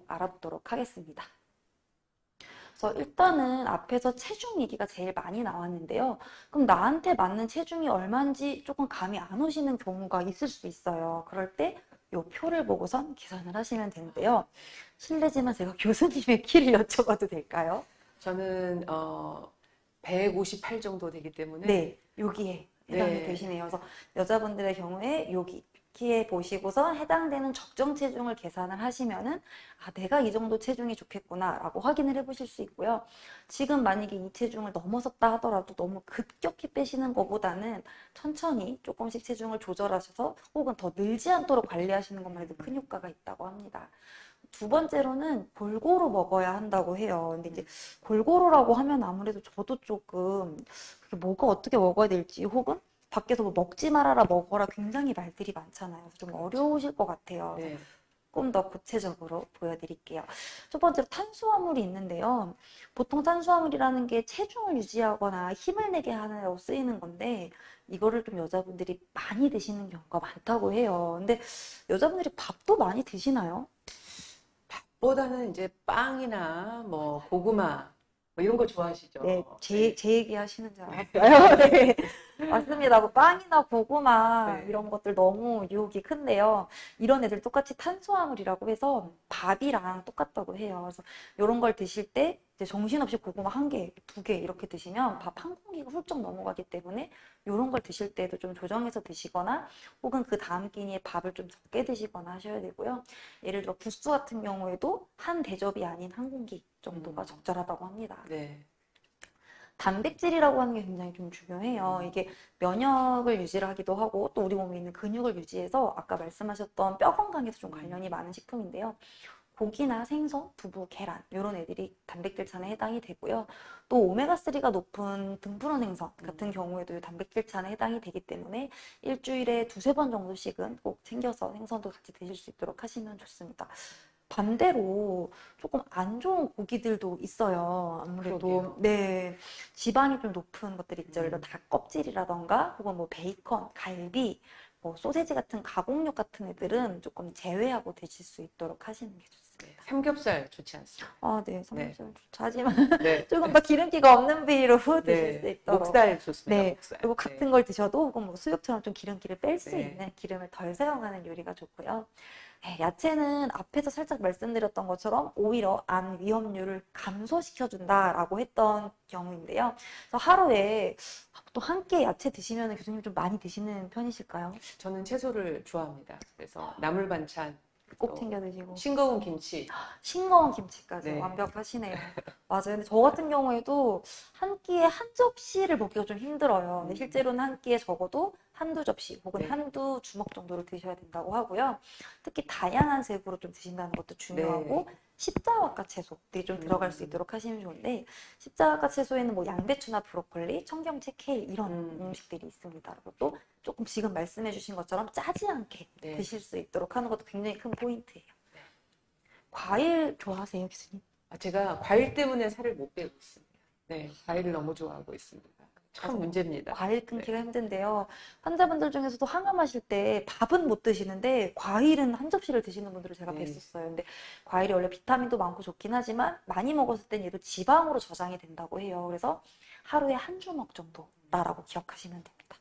알아보도록 하겠습니다. 그래서 일단은 앞에서 체중 얘기가 제일 많이 나왔는데요. 그럼 나한테 맞는 체중이 얼마인지 조금 감이 안 오시는 경우가 있을 수 있어요. 그럴 때 이 표를 보고선 계산을 하시면 되는데요. 실례지만 제가 교수님의 키를 여쭤봐도 될까요? 저는 158 정도 되기 때문에 네, 여기에 해당이 네. 되시네요. 그래서 여자분들의 경우에 여기 키에 보시고서 해당되는 적정 체중을 계산을 하시면은 내가 이 정도 체중이 좋겠구나 라고 확인을 해보실 수 있고요. 지금 만약에 이 체중을 넘어섰다 하더라도 너무 급격히 빼시는 것보다는 천천히 조금씩 체중을 조절하셔서 혹은 더 늘지 않도록 관리하시는 것만 해도 큰 효과가 있다고 합니다. 두 번째로는 골고루 먹어야 한다고 해요. 근데 이제 골고루라고 하면 아무래도 저도 조금 뭐가 어떻게 먹어야 될지 혹은 밖에서 먹지 말아라 먹어라 굉장히 말들이 많잖아요. 그래서 좀 어려우실 것 같아요. 네. 조금 더 구체적으로 보여드릴게요. 첫 번째로 탄수화물이 있는데요. 보통 탄수화물이라는 게 체중을 유지하거나 힘을 내게 하느라고 쓰이는 건데 이거를 좀 여자분들이 많이 드시는 경우가 많다고 해요. 근데 여자분들이 밥도 많이 드시나요? 밥보다는 이제 빵이나 고구마 이런 거 좋아하시죠? 네, 제 얘기 하시는 줄 알았어요. 네. 맞습니다. 뭐 빵이나 고구마 네. 이런 것들 너무 유혹이 큰데요. 이런 애들 똑같이 탄수화물이라고 해서 밥이랑 똑같다고 해요. 그래서 이런 걸 드실 때 이제 정신없이 고구마 한 개, 두 개 이렇게 드시면 밥 한 공기가 훌쩍 넘어가기 때문에 이런 걸 드실 때도 좀 조정해서 드시거나 혹은 그 다음 끼니에 밥을 좀 적게 드시거나 하셔야 되고요. 예를 들어 국수 같은 경우에도 한 대접이 아닌 한 공기 정도가 적절하다고 합니다. 네. 단백질이라고 하는 게 굉장히 좀 중요해요. 이게 면역을 유지를 하기도 하고 또 우리 몸에 있는 근육을 유지해서 아까 말씀하셨던 뼈 건강에도 좀 관련이 많은 식품인데요. 고기나 생선, 두부, 계란 이런 애들이 단백질찬에 해당이 되고요. 또 오메가3가 높은 등푸른 생선 같은 경우에도 단백질찬에 해당이 되기 때문에 일주일에 두세 번 정도씩은 꼭 챙겨서 생선도 같이 드실 수 있도록 하시면 좋습니다. 반대로 조금 안 좋은 고기들도 있어요. 아무래도 그러게요. 네, 지방이 좀 높은 것들 있죠. 예를 들어 닭 껍질이라던가 혹은 뭐 베이컨, 갈비, 뭐 소세지 같은 가공육 같은 애들은 조금 제외하고 드실 수 있도록 하시는 게 좋습니다. 네. 삼겹살 좋지 않습니다. 아, 네, 네. 삼겹살 좋죠. 하지만 네. 조금 더 기름기가 없는 부위로 드실 수 네. 있도록. 목살 좋습니다. 네, 목살. 그리고 같은 걸 드셔도 혹은 뭐 수육처럼 좀 기름기를 뺄 수 네. 있는 기름을 덜 사용하는 요리가 좋고요. 네, 야채는 앞에서 살짝 말씀드렸던 것처럼 오히려 암 위험률을 감소시켜준다라고 했던 경우인데요. 그래서 하루에 또 한 끼 야채 드시면 교수님 좀 많이 드시는 편이실까요? 저는 채소를 좋아합니다. 그래서 나물 반찬, 꼭 또 챙겨 드시고. 싱거운 김치. 싱거운 김치까지 네. 완벽하시네요. 맞아요. 근데 저 같은 경우에도 한 끼에 한 접시를 먹기가 좀 힘들어요. 근데 실제로는 한 끼에 적어도 한두 접시 혹은 네. 한두 주먹 정도를 드셔야 된다고 하고요. 특히 다양한 색으로 좀 드신다는 것도 중요하고 네. 십자화과 채소들이 좀 들어갈 수 있도록 하시면 좋은데 십자화과 채소에는 뭐 양배추나 브로콜리, 청경채, 케일 이런 음식들이 있습니다. 그리고 또 조금 지금 말씀해 주신 것처럼 짜지 않게 네. 드실 수 있도록 하는 것도 굉장히 큰 포인트예요. 과일 좋아하세요, 교수님? 제가 과일 때문에 살을 못 빼고 있습니다. 네, 과일을 너무 좋아하고 있습니다. 참 맞아요. 문제입니다. 과일 끊기가 네. 힘든데요. 환자분들 중에서도 항암하실 때 밥은 못 드시는데 과일은 한 접시를 드시는 분들을 제가 네. 뵀었어요. 근데 과일이 원래 비타민도 많고 좋긴 하지만 많이 먹었을 땐 얘도 지방으로 저장이 된다고 해요. 그래서 하루에 한 주먹 정도라고 기억하시면 됩니다.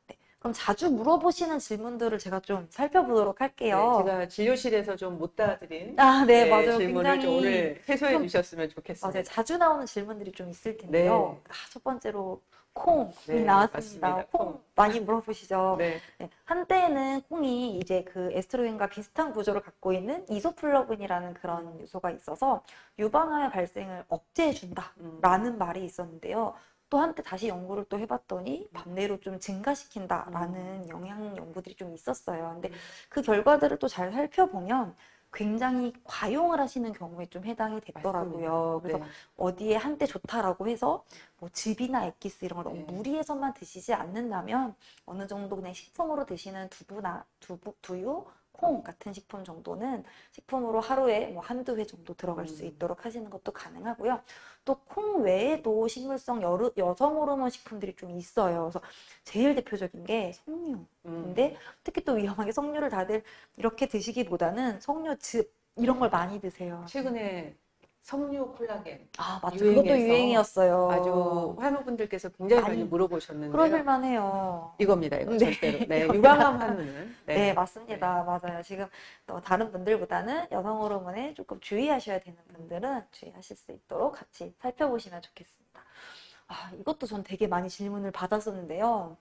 네. 그럼 자주 물어보시는 질문들을 제가 좀 살펴보도록 네, 할게요. 제가 진료실에서 좀 못答드린 아, 네, 맞아요. 질문을 좀 굉장히 오늘 해소해 좀 주셨으면 맞아요. 좋겠습니다. 자주 나오는 질문들이 좀 있을 텐데요. 네. 첫 번째로 콩이 네, 나왔습니다. 맞습니다. 콩 많이 물어보시죠. 네. 네, 한때는 콩이 이제 그 에스트로겐과 비슷한 구조를 갖고 있는 이소플라본이라는 그런 요소가 있어서 유방암의 발생을 억제해준다라는 말이 있었는데요. 또 한때 다시 연구를 또 해봤더니 반대로 좀 증가시킨다라는 영양 연구들이 좀 있었어요. 근데 그 결과들을 또 잘 살펴보면 굉장히 과용을 하시는 경우에 좀 해당이 됐더라고요. 그래서 네. 어디에 한때 좋다라고 해서 뭐 즙이나 엑기스 이런 걸 너무 네. 무리해서만 드시지 않는다면 어느 정도 그냥 식품으로 드시는 두유, 콩 같은 식품 정도는 식품으로 하루에 뭐 한두 회 정도 들어갈 수 있도록 하시는 것도 가능하고요. 또 콩 외에도 식물성 여성 호르몬 식품들이 좀 있어요. 그래서 제일 대표적인 게 석류인데 특히 또 위험한 게 석류를 다들 이렇게 드시기보다는 석류즙 이런 걸 많이 드세요. 최근에 석류 콜라겐 아, 맞죠. 유행해서 그것도 유행이었어요. 아주 환우분들께서 굉장히 많이 많이 물어보셨는데요. 그러실만 해요. 이겁니다. 이거 네, 절대로. 네, 이겁니다. 유방암 환우는. 네, 맞습니다. 맞아요. 지금 또 다른 분들보다는 여성 호르몬에 조금 주의하셔야 되는 분들은 주의하실 수 있도록 같이 살펴보시면 좋겠습니다. 아, 이것도 전 되게 많이 질문을 받았었는데요.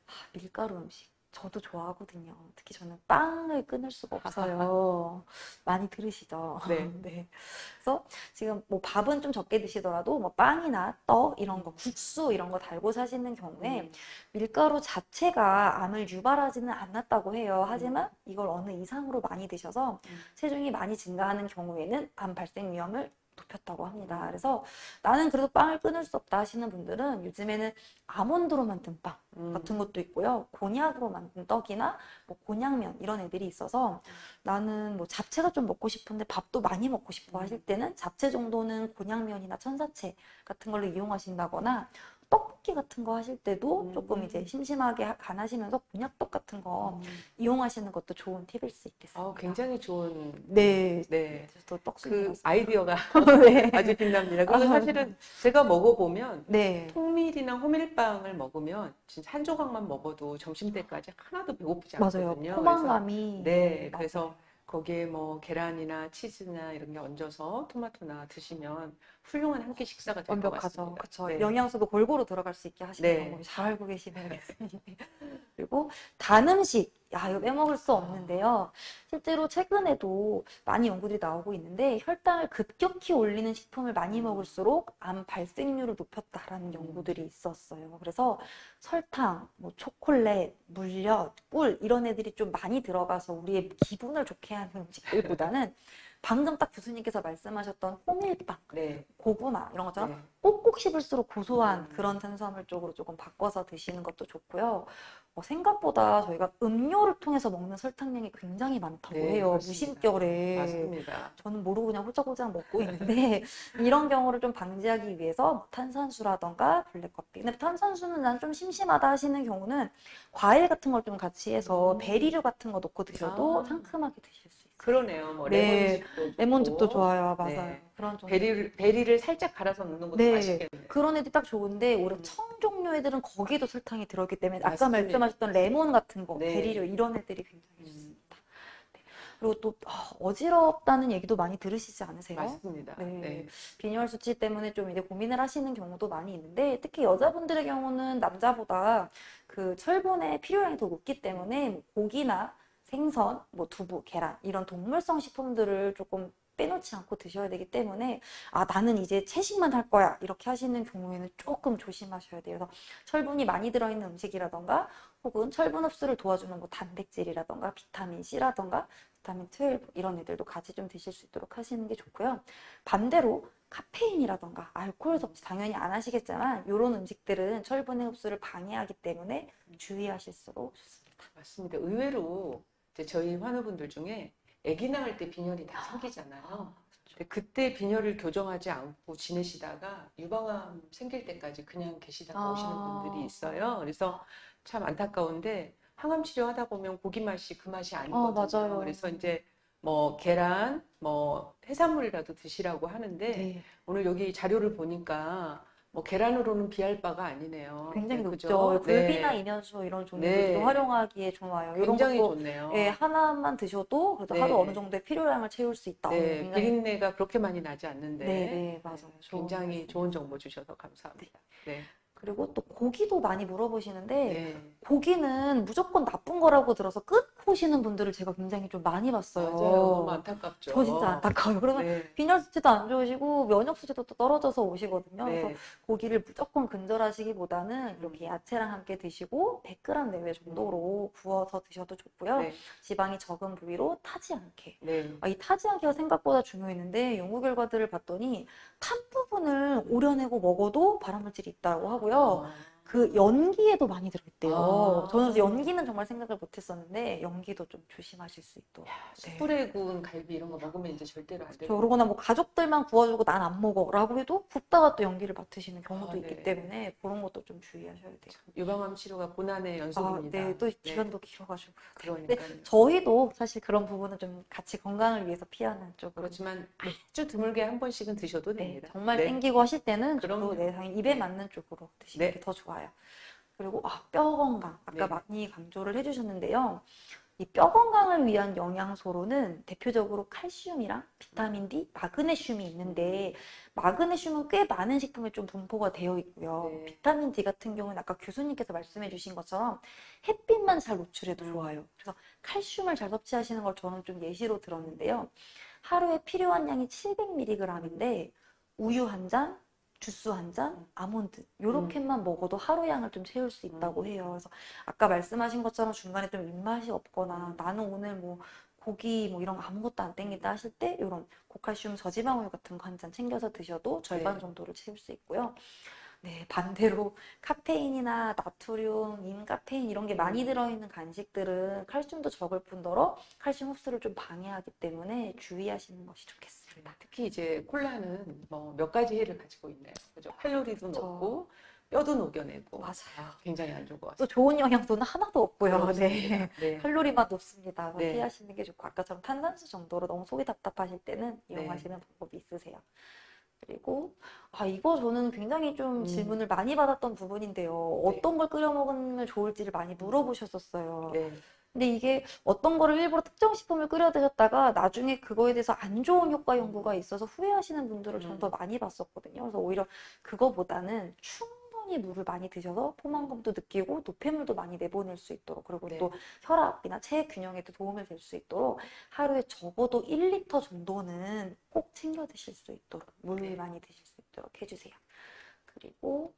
아, 밀가루 음식. 저도 좋아하거든요. 특히 저는 빵을 끊을 수가 없어요. 많이 들으시죠? 네. 네. 그래서 지금 뭐 밥은 좀 적게 드시더라도 뭐 빵이나 떡 이런 거, 국수 이런 거 달고 사시는 경우에 밀가루 자체가 암을 유발하지는 않았다고 해요. 하지만 이걸 어느 이상으로 많이 드셔서 체중이 많이 증가하는 경우에는 암 발생 위험을 높였다고 합니다. 그래서 나는 그래도 빵을 끊을 수 없다 하시는 분들은 요즘에는 아몬드로 만든 빵 같은 것도 있고요. 곤약으로 만든 떡이나 뭐 곤약면 이런 애들이 있어서 나는 뭐 잡채가 좀 먹고 싶은데 밥도 많이 먹고 싶어 하실 때는 잡채 정도는 곤약면이나 천사채 같은 걸로 이용하신다거나 떡볶이 같은 거 하실 때도 조금 이제 심심하게 간하시면서 곤약떡 같은 거 이용하시는 것도 좋은 팁일 수 있겠습니다. 굉장히 좋은 네, 네. 또 그 떡순이라서. 아이디어가 네. 아주 빛납니다. 그리고 사실은 제가 먹어보면 네. 통밀이나 호밀빵을 먹으면 진짜 한 조각만 먹어도 점심때까지 하나도 배고프지 맞아요. 않거든요. 포만감이. 네, 맞아요. 그래서 거기에 뭐 계란이나 치즈나 이런 게 얹어서 토마토나 드시면 훌륭한 한 끼 식사가 될 것 완벽하죠. 같습니다. 그쵸. 네. 영양소도 골고루 들어갈 수 있게 하시는 네. 방법이 잘 알고 계시네요. 교수님. 그리고 단 음식. 야, 이거 빼먹을 수 없는데요. 실제로 최근에도 많이 연구들이 나오고 있는데 혈당을 급격히 올리는 식품을 많이 먹을수록 암 발생률을 높였다라는 연구들이 있었어요. 그래서 설탕, 뭐 초콜릿, 물엿, 꿀 이런 애들이 좀 많이 들어가서 우리의 기분을 좋게 하는 음식들보다는 방금 딱 교수님께서 말씀하셨던 호밀빵, 네. 고구마 이런 것처럼 네. 꼭꼭 씹을수록 고소한 그런 탄수화물 쪽으로 조금 바꿔서 드시는 것도 좋고요. 생각보다 저희가 음료를 통해서 먹는 설탕량이 굉장히 많다고 네, 해요. 그렇습니다. 무심결에. 맞습니다. 저는 모르고 그냥 홀짝홀짝 먹고 있는데 이런 경우를 좀 방지하기 위해서 뭐 탄산수라던가 블랙커피. 근데 탄산수는 난 좀 심심하다 하시는 경우는 과일 같은 걸 좀 같이 해서 베리류 같은 거 넣고 드셔도 상큼하게 드실 수 있어요. 그러네요. 뭐 네, 레몬즙도 레몬즙도 좋고. 좋아요. 맞아요. 네. 그런 종 베리를 살짝 갈아서 넣는 것도 네, 맛있겠네요. 그런 애들이 딱 좋은데 오히려 청 종류 애들은 거기도 설탕이 들어있기 때문에 아까 맞습니다. 말씀하셨던 레몬 같은 거, 네. 베리류 이런 애들이 굉장히 좋습니다. 네. 그리고 또 어지럽다는 얘기도 많이 들으시지 않으세요? 맞습니다. 네. 네. 비뇨할 수치 때문에 좀 이제 고민을 하시는 경우도 많이 있는데 특히 여자분들의 경우는 남자보다 그 철분의 필요량이 더 높기 때문에 뭐 고기나 생선, 뭐 두부, 계란 이런 동물성 식품들을 조금 빼놓지 않고 드셔야 되기 때문에 나는 이제 채식만 할 거야 이렇게 하시는 경우에는 조금 조심하셔야 돼요. 그래서 철분이 많이 들어있는 음식이라던가 혹은 철분 흡수를 도와주는 뭐 단백질이라던가 비타민 C라던가 비타민 12 이런 애들도 같이 좀 드실 수 있도록 하시는 게 좋고요. 반대로 카페인이라던가 알코올 섭취 당연히 안 하시겠지만 이런 음식들은 철분의 흡수를 방해하기 때문에 주의하실수록 좋습니다. 맞습니다. 의외로 이제 저희 환우분들 중에 아기 낳을 때 빈혈이 다 생기잖아요. 근데 그때 빈혈을 교정하지 않고 지내시다가 유방암 생길 때까지 그냥 계시다가 오시는 분들이 있어요. 그래서 참 안타까운데 항암 치료하다 보면 고기 맛이 그 맛이 아니거든요. 맞아요. 그래서 이제 뭐 계란, 뭐 해산물이라도 드시라고 하는데 네. 오늘 여기 자료를 보니까 뭐 계란으로는 비할 바가 아니네요. 굉장히 네, 높죠. 그죠? 굴비나 네. 이면수 이런 종류들도 네. 활용하기에 좋아요. 이런 굉장히 것도 좋네요. 하나만 드셔도 그래도 네. 하루 어느 정도의 필요량을 채울 수 있다. 네, 굉장히 비린내가 그렇게 많이 나지 않는데 네, 맞아요. 굉장히 좋은 정보 주셔서 감사합니다. 네. 그리고 또 고기도 많이 물어보시는데 네. 고기는 무조건 나쁜 거라고 들어서 끊고 오시는 분들을 제가 굉장히 좀 많이 봤어요. 맞아요. 너무 안타깝죠. 저 진짜 안타까워요. 그러면 네. 빈혈 수치도 안 좋으시고 면역 수치도 또 떨어져서 오시거든요. 네. 그래서 고기를 무조건 근절하시기보다는 이렇게 야채랑 함께 드시고 100g 내외 정도로 구워서 드셔도 좋고요. 네. 지방이 적은 부위로 타지 않게. 네. 이 타지 않기가 생각보다 중요했는데 연구 결과들을 봤더니 탄 부분을 오려내고 먹어도 발암물질이 있다고 하고요. 그 연기에도 많이 들어있대요. 저는 그래서 연기는 정말 생각을 못했었는데 연기도 좀 조심하실 수 있도록. 숯불에 구운 갈비 이런 거 먹으면 이제 절대로 안 돼요. 그러거나 뭐 가족들만 구워주고 난 안 먹어라고 해도 굽다가 또 연기를 맡으시는 경우도 있기 네. 때문에 그런 것도 좀 주의하셔야 돼요. 유방암 치료가 고난의 연속입니다. 네, 또 기간도 길어가지고. 그러니까요. 저희도 사실 그런 부분은 좀 같이 건강을 위해서 피하는 쪽으로. 그렇지만 아주 드물게 한 번씩은 드셔도 됩니다. 정말 네. 땡기고 하실 때는 그럼요. 저도 당연히 입에 맞는 쪽으로 드시는 네. 게 더 좋아요. 그리고 뼈 건강 아까 네. 많이 강조를 해주셨는데요. 이 뼈 건강을 위한 영양소로는 대표적으로 칼슘이랑 비타민 D, 마그네슘이 있는데 마그네슘은 꽤 많은 식품에 좀 분포가 되어 있고요. 네. 비타민 D 같은 경우는 아까 교수님께서 말씀해 주신 것처럼 햇빛만 잘 노출해도 좋아요. 그래서 칼슘을 잘 섭취하시는 걸 저는 좀 예시로 들었는데요. 하루에 필요한 양이 700mg인데 우유 한 잔, 주스 한 잔, 아몬드 요렇게만 먹어도 하루 양을 좀 채울 수 있다고 해요. 그래서 아까 말씀하신 것처럼 중간에 좀 입맛이 없거나 나는 오늘 뭐 고기 뭐 이런 거 아무것도 안 땡긴다 하실 때 이런 고칼슘 저지방 우유 같은 거 한 잔 챙겨서 드셔도 절반 네. 정도를 채울 수 있고요. 네, 반대로 카페인이나 나트륨, 인카페인 이런 게 많이 들어있는 간식들은 칼슘도 적을 뿐더러 칼슘 흡수를 좀 방해하기 때문에 주의하시는 것이 좋겠습니다. 특히 이제 콜라는 뭐 몇 가지 해를 가지고 있나요? 그죠? 칼로리도 그렇죠. 높고 뼈도 녹여내고 맞아요. 굉장히 안 좋은 것 또 같습니다. 좋은 영양소는 하나도 없고요. 그렇습니다. 네. 네. 칼로리만 높습니다. 그래서 네. 피하시는 게 좋고 아까처럼 탄산수 정도로 너무 속이 답답하실 때는 네. 이용하시는 방법이 있으세요. 그리고 이거 저는 굉장히 좀 음. 질문을 많이 받았던 부분인데요. 네. 어떤 걸 끓여 먹으면 좋을지를 많이 물어보셨었어요. 네. 근데 이게 어떤 거를 일부러 특정 식품을 끓여 드셨다가 나중에 그거에 대해서 안 좋은 효과 연구가 있어서 후회하시는 분들을 저는 더 많이 봤었거든요. 그래서 오히려 그거보다는 충분히 물을 많이 드셔서 포만감도 느끼고 노폐물도 많이 내보낼 수 있도록, 그리고 네. 또 혈압이나 체액 균형에도 도움을 줄 수 있도록 하루에 적어도 1리터 정도는 꼭 챙겨 드실 수 있도록 물을 네. 많이 드실 수 있도록 해주세요. 그리고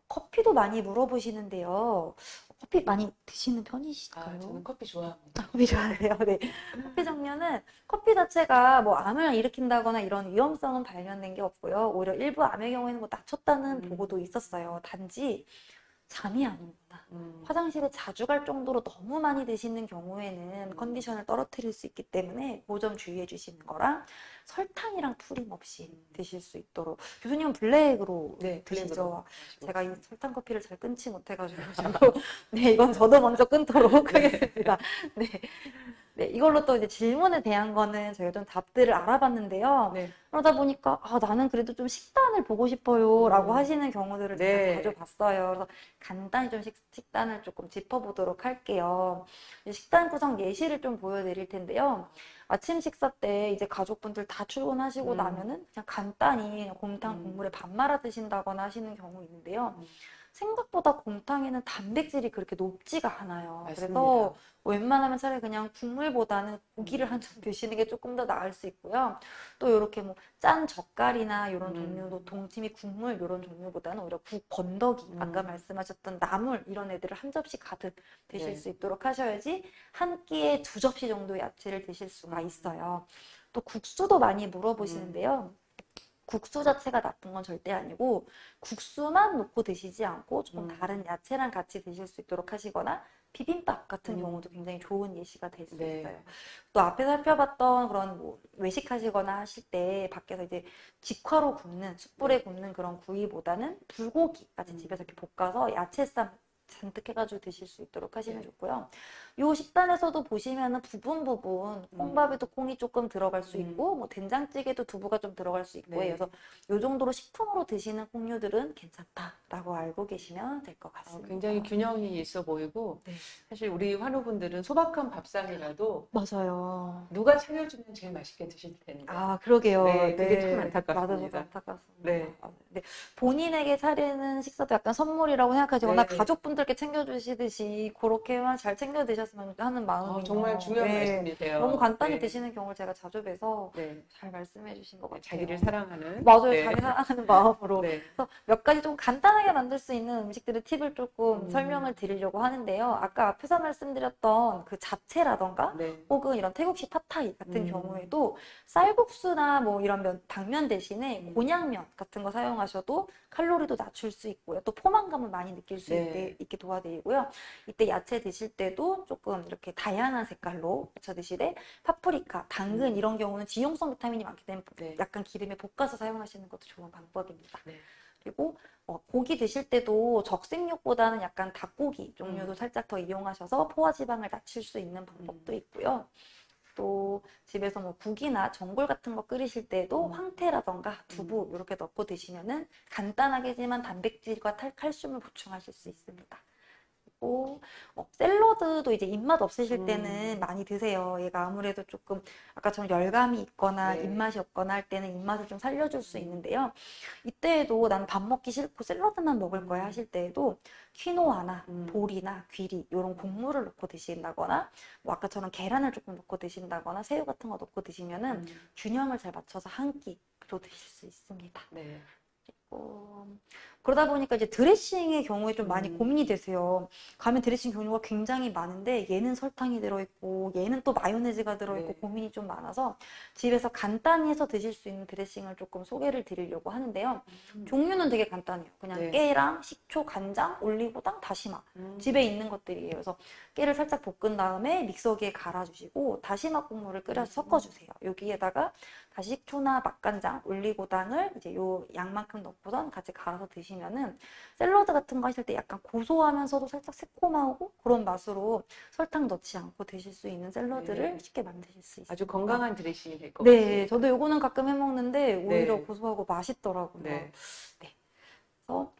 커피도 많이 물어보시는데요. 커피 많이 드시는 편이실까요? 저는 커피 좋아합니다. 커피 좋아해요. 네. 커피 종류는 커피 자체가 뭐 암을 일으킨다거나 이런 위험성은 발견된 게 없고요. 오히려 일부 암의 경우에는 뭐 낮췄다는 보고도 있었어요. 단지 잠이 안 오거나 화장실에 자주 갈 정도로 너무 많이 드시는 경우에는 컨디션을 떨어뜨릴 수 있기 때문에 그 점 주의해 주시는 거랑 설탕이랑 프림 없이 드실 수 있도록. 교수님은 블랙으로 네, 드시죠? 블랙으로 제가 이 설탕 커피를 잘 끊지 못해가지고 네, 이건 저도 먼저 끊도록 하겠습니다. 네. 네, 이걸로 또 이제 질문에 대한 거는 저희가 좀 답들을 알아봤는데요. 네. 그러다 보니까 나는 그래도 좀 식단을 보고 싶어요 라고 하시는 경우들을 네. 제가 자주 봤어요. 그래서 간단히 좀 식단을 조금 짚어보도록 할게요. 식단 구성 예시를 좀 보여드릴 텐데요. 아침 식사 때 이제 가족분들 다 출근하시고 나면은 그냥 간단히 곰탕 국물에 밥 말아 드신다거나 하시는 경우 있는데요. 생각보다 곰탕에는 단백질이 그렇게 높지가 않아요. 맞습니다. 그래서 웬만하면 차라리 그냥 국물보다는 고기를 한 점 드시는 게 조금 더 나을 수 있고요. 또 이렇게 뭐 짠 젓갈이나 이런 종류도 동치미 국물 이런 종류보다는 오히려 국 건더기 아까 말씀하셨던 나물 이런 애들을 한 접시 가득 드실 네. 수 있도록 하셔야지 한 끼에 2접시 정도 야채를 드실 수가 있어요. 또 국수도 많이 물어보시는데요. 국수 자체가 나쁜 건 절대 아니고 국수만 놓고 드시지 않고 조금 다른 야채랑 같이 드실 수 있도록 하시거나 비빔밥 같은 경우도 굉장히 좋은 예시가 될 수 네. 있어요. 또 앞에 살펴봤던 그런 뭐 외식하시거나 하실 때 밖에서 이제 직화로 굽는 숯불에 굽는 그런 구이보다는 불고기 같이 집에서 이렇게 볶아서 야채쌈 잔뜩 해가지고 드실 수 있도록 하시면 좋고요. 요 식단에서도 보시면은 부분 콩밥에도 콩이 조금 들어갈 수 있고 뭐 된장찌개도 두부가 좀 들어갈 수 있고 네. 그래서 요 정도로 식품으로 드시는 콩류들은 괜찮다라고 알고 계시면 될 것 같습니다. 굉장히 균형이 있어 보이고 네. 사실 우리 환우분들은 소박한 밥상이라도 맞아요. 누가 차려주면 제일 맛있게 드실 텐데. 그러게요. 네, 그게 참 안타깝습니다. 맞아요, 저도 안타깝습니다. 네. 네. 본인에게 차리는 식사도 약간 선물이라고 생각하시거나 네. 가족분들께 챙겨주시듯이 그렇게만 잘 챙겨 드셨으면 하는 마음이요. 정말 중요한 네. 말씀이세요. 너무 간단히 네. 드시는 경우를 제가 자주 뵈서 네. 잘 말씀해 주신 것 같아요. 자기를 사랑하는. 맞아요. 네. 자기 사랑하는 마음으로. 네. 그래서 몇 가지 좀 간단하게 만들 수 있는 음식들의 팁을 조금 설명을 드리려고 하는데요. 아까 앞에서 말씀드렸던 그 잡채라던가 네. 혹은 이런 태국식 팟타이 같은 경우에도 쌀국수나 뭐 이런 당면 대신에 곤약면 같은 거 사용하셔도 칼로리도 낮출 수 있고요. 또 포만감을 많이 느낄 수 네. 있게 도와드리고요. 이때 야채 드실 때도 조금 이렇게 다양한 색깔로 야채 드시되 파프리카, 당근 이런 경우는 지용성 비타민이 많기 때문에 네. 약간 기름에 볶아서 사용하시는 것도 좋은 방법입니다. 네. 그리고 고기 드실 때도 적색육보다는 약간 닭고기 종류도 살짝 더 이용하셔서 포화지방을 낮출 수 있는 방법도 있고요. 또 집에서 뭐 국이나 전골 같은 거 끓이실 때도 황태라던가 두부 이렇게 넣고 드시면은 간단하게지만 단백질과 칼슘을 보충하실 수 있습니다. 그리고 샐러드도 이제 입맛 없으실 때는 많이 드세요. 얘가 아무래도 조금 아까처럼 열감이 있거나 네. 입맛이 없거나 할 때는 입맛을 좀 살려줄 수 있는데요. 이때에도 난 밥 먹기 싫고 샐러드만 먹을 거야 하실 때에도 퀴노아나 보리나 귀리 이런 곡물을 넣고 드신다거나 뭐 아까처럼 계란을 조금 넣고 드신다거나 새우 같은 거 넣고 드시면은 균형을 잘 맞춰서 한 끼로 드실 수 있습니다. 네. 그러다 보니까 이제 드레싱의 경우에 좀 많이 고민이 되세요. 가면 드레싱 종류가 굉장히 많은데 얘는 설탕이 들어있고 얘는 또 마요네즈가 들어있고 네. 고민이 좀 많아서 집에서 간단히 해서 드실 수 있는 드레싱을 조금 소개를 드리려고 하는데요. 종류는 되게 간단해요. 그냥 네. 깨랑 식초, 간장, 올리고당, 다시마 집에 있는 것들이에요. 그래서 깨를 살짝 볶은 다음에 믹서기에 갈아주시고 다시마 국물을 끓여서 섞어주세요. 여기에다가 다시 식초나 맛간장, 올리고당을 이제 요 양만큼 넣고선 같이 갈아서 드시면은 샐러드 같은 거 하실 때 약간 고소하면서도 살짝 새콤하고 그런 맛으로 설탕 넣지 않고 드실 수 있는 샐러드를 네. 쉽게 만드실 수 있습니다. 아주 건강한 드레싱이 될 것 네, 같습니다. 저도 요거는 가끔 해 먹는데 오히려 네. 고소하고 맛있더라고요. 네. 네. 그래서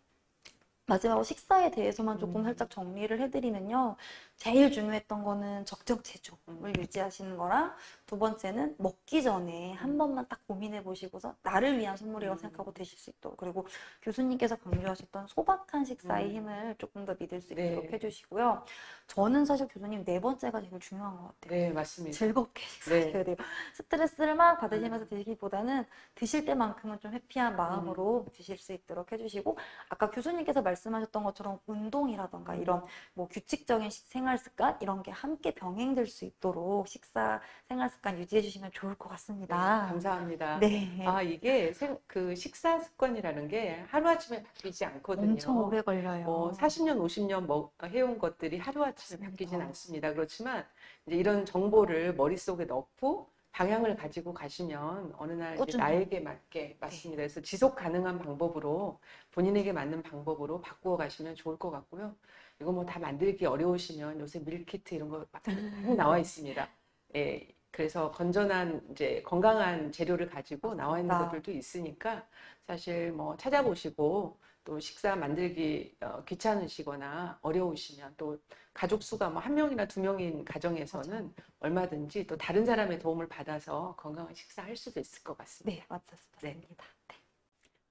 마지막으로 식사에 대해서만 조금 음. 살짝 정리를 해드리면요. 제일 중요했던 거는 적정 체중을 유지하시는 거랑 두 번째는 먹기 전에 한 번만 딱 고민해 보시고서 나를 위한 선물이라고 생각하고 드실 수 있도록 그리고 교수님께서 강조하셨던 소박한 식사의 힘을 조금 더 믿을 수 있도록 네. 해주시고요. 저는 사실 교수님 네 번째가 제일 중요한 것 같아요. 네, 맞습니다. 즐겁게 식사하셔야 돼요. 스트레스를 막 받으시면서 드시기보다는 드실 때만큼은 좀 해피한 마음으로 드실 수 있도록 해주시고 아까 교수님께서 말씀하셨던 것처럼 운동이라던가 이런 뭐 규칙적인 생활 습관 이런 게 함께 병행될 수 있도록 식사 생활 습관 유지해 주시면 좋을 것 네, 같습니다. 감사합니다. 네. 아, 이게 그 식사 습관이라는 게 하루아침에 바뀌지 않거든요. 엄청 오래 걸려요. 뭐 40년, 50년 해온 것들이 하루아침에 맞습니다. 바뀌진 않습니다. 그렇지만 이제 이런 정보를 머릿속에 넣고 방향을 가지고 가시면 어느 날 이제 꾸준히. 나에게 맞게 맞습니다. 그래서 지속 가능한 방법으로 본인에게 맞는 방법으로 바꾸어 가시면 좋을 것 같고요. 이거 뭐 다 만들기 어려우시면 요새 밀키트 이런 거 많이 나와 있습니다. 예, 그래서 건전한 이제 건강한 재료를 가지고 나와 있는 맞습니다. 것들도 있으니까 사실 뭐 찾아보시고 또 식사 만들기 귀찮으시거나 어려우시면 또 가족 수가 뭐 한 명이나 두 명인 가정에서는 얼마든지 또 다른 사람의 도움을 받아서 건강한 식사할 수도 있을 것 같습니다. 네, 맞습니다. 네.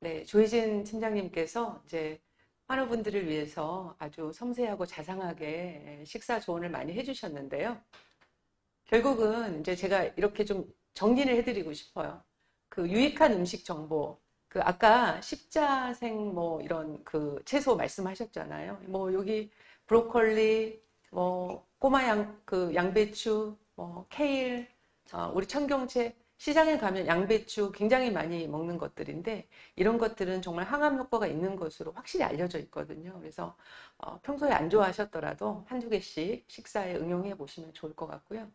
네, 조희진 팀장님께서 이제 환우분들을 위해서 아주 섬세하고 자상하게 식사 조언을 많이 해주셨는데요. 결국은 이제 제가 이렇게 좀 정리를 해드리고 싶어요. 그 유익한 음식 정보, 그 아까 십자생 뭐 이런 그 채소 말씀하셨잖아요. 뭐 여기 브로콜리, 뭐 꼬마 그 양배추, 뭐 케일, 우리 청경채 시장에 가면 양배추 굉장히 많이 먹는 것들인데 이런 것들은 정말 항암 효과가 있는 것으로 확실히 알려져 있거든요. 그래서 평소에 안 좋아하셨더라도 한두 개씩 식사에 응용해 보시면 좋을 것 같고요.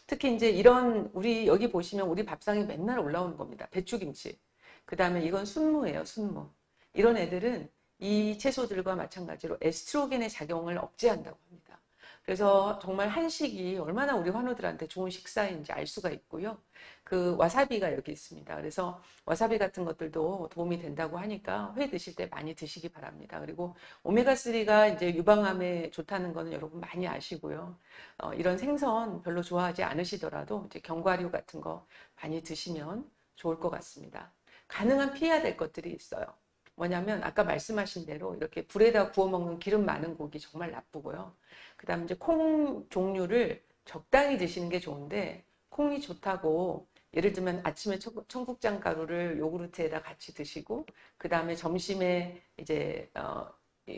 특히 이제 이런 우리 여기 보시면 우리 밥상에 맨날 올라오는 겁니다. 배추김치. 그 다음에 이건 순무예요. 순무. 이런 애들은 이 채소들과 마찬가지로 에스트로겐의 작용을 억제한다고 합니다. 그래서 정말 한식이 얼마나 우리 환우들한테 좋은 식사인지 알 수가 있고요. 그 와사비가 여기 있습니다. 그래서 와사비 같은 것들도 도움이 된다고 하니까 회 드실 때 많이 드시기 바랍니다. 그리고 오메가3가 이제 유방암에 좋다는 거는 여러분 많이 아시고요. 이런 생선 별로 좋아하지 않으시더라도 이제 견과류 같은 거 많이 드시면 좋을 것 같습니다. 가능한 피해야 될 것들이 있어요. 뭐냐면 아까 말씀하신 대로 이렇게 불에다 구워 먹는 기름 많은 고기 정말 나쁘고요. 그 다음에 이제 콩 종류를 적당히 드시는 게 좋은데 콩이 좋다고 예를 들면 아침에 청국장 가루를 요구르트에다 같이 드시고 그 다음에 점심에 이제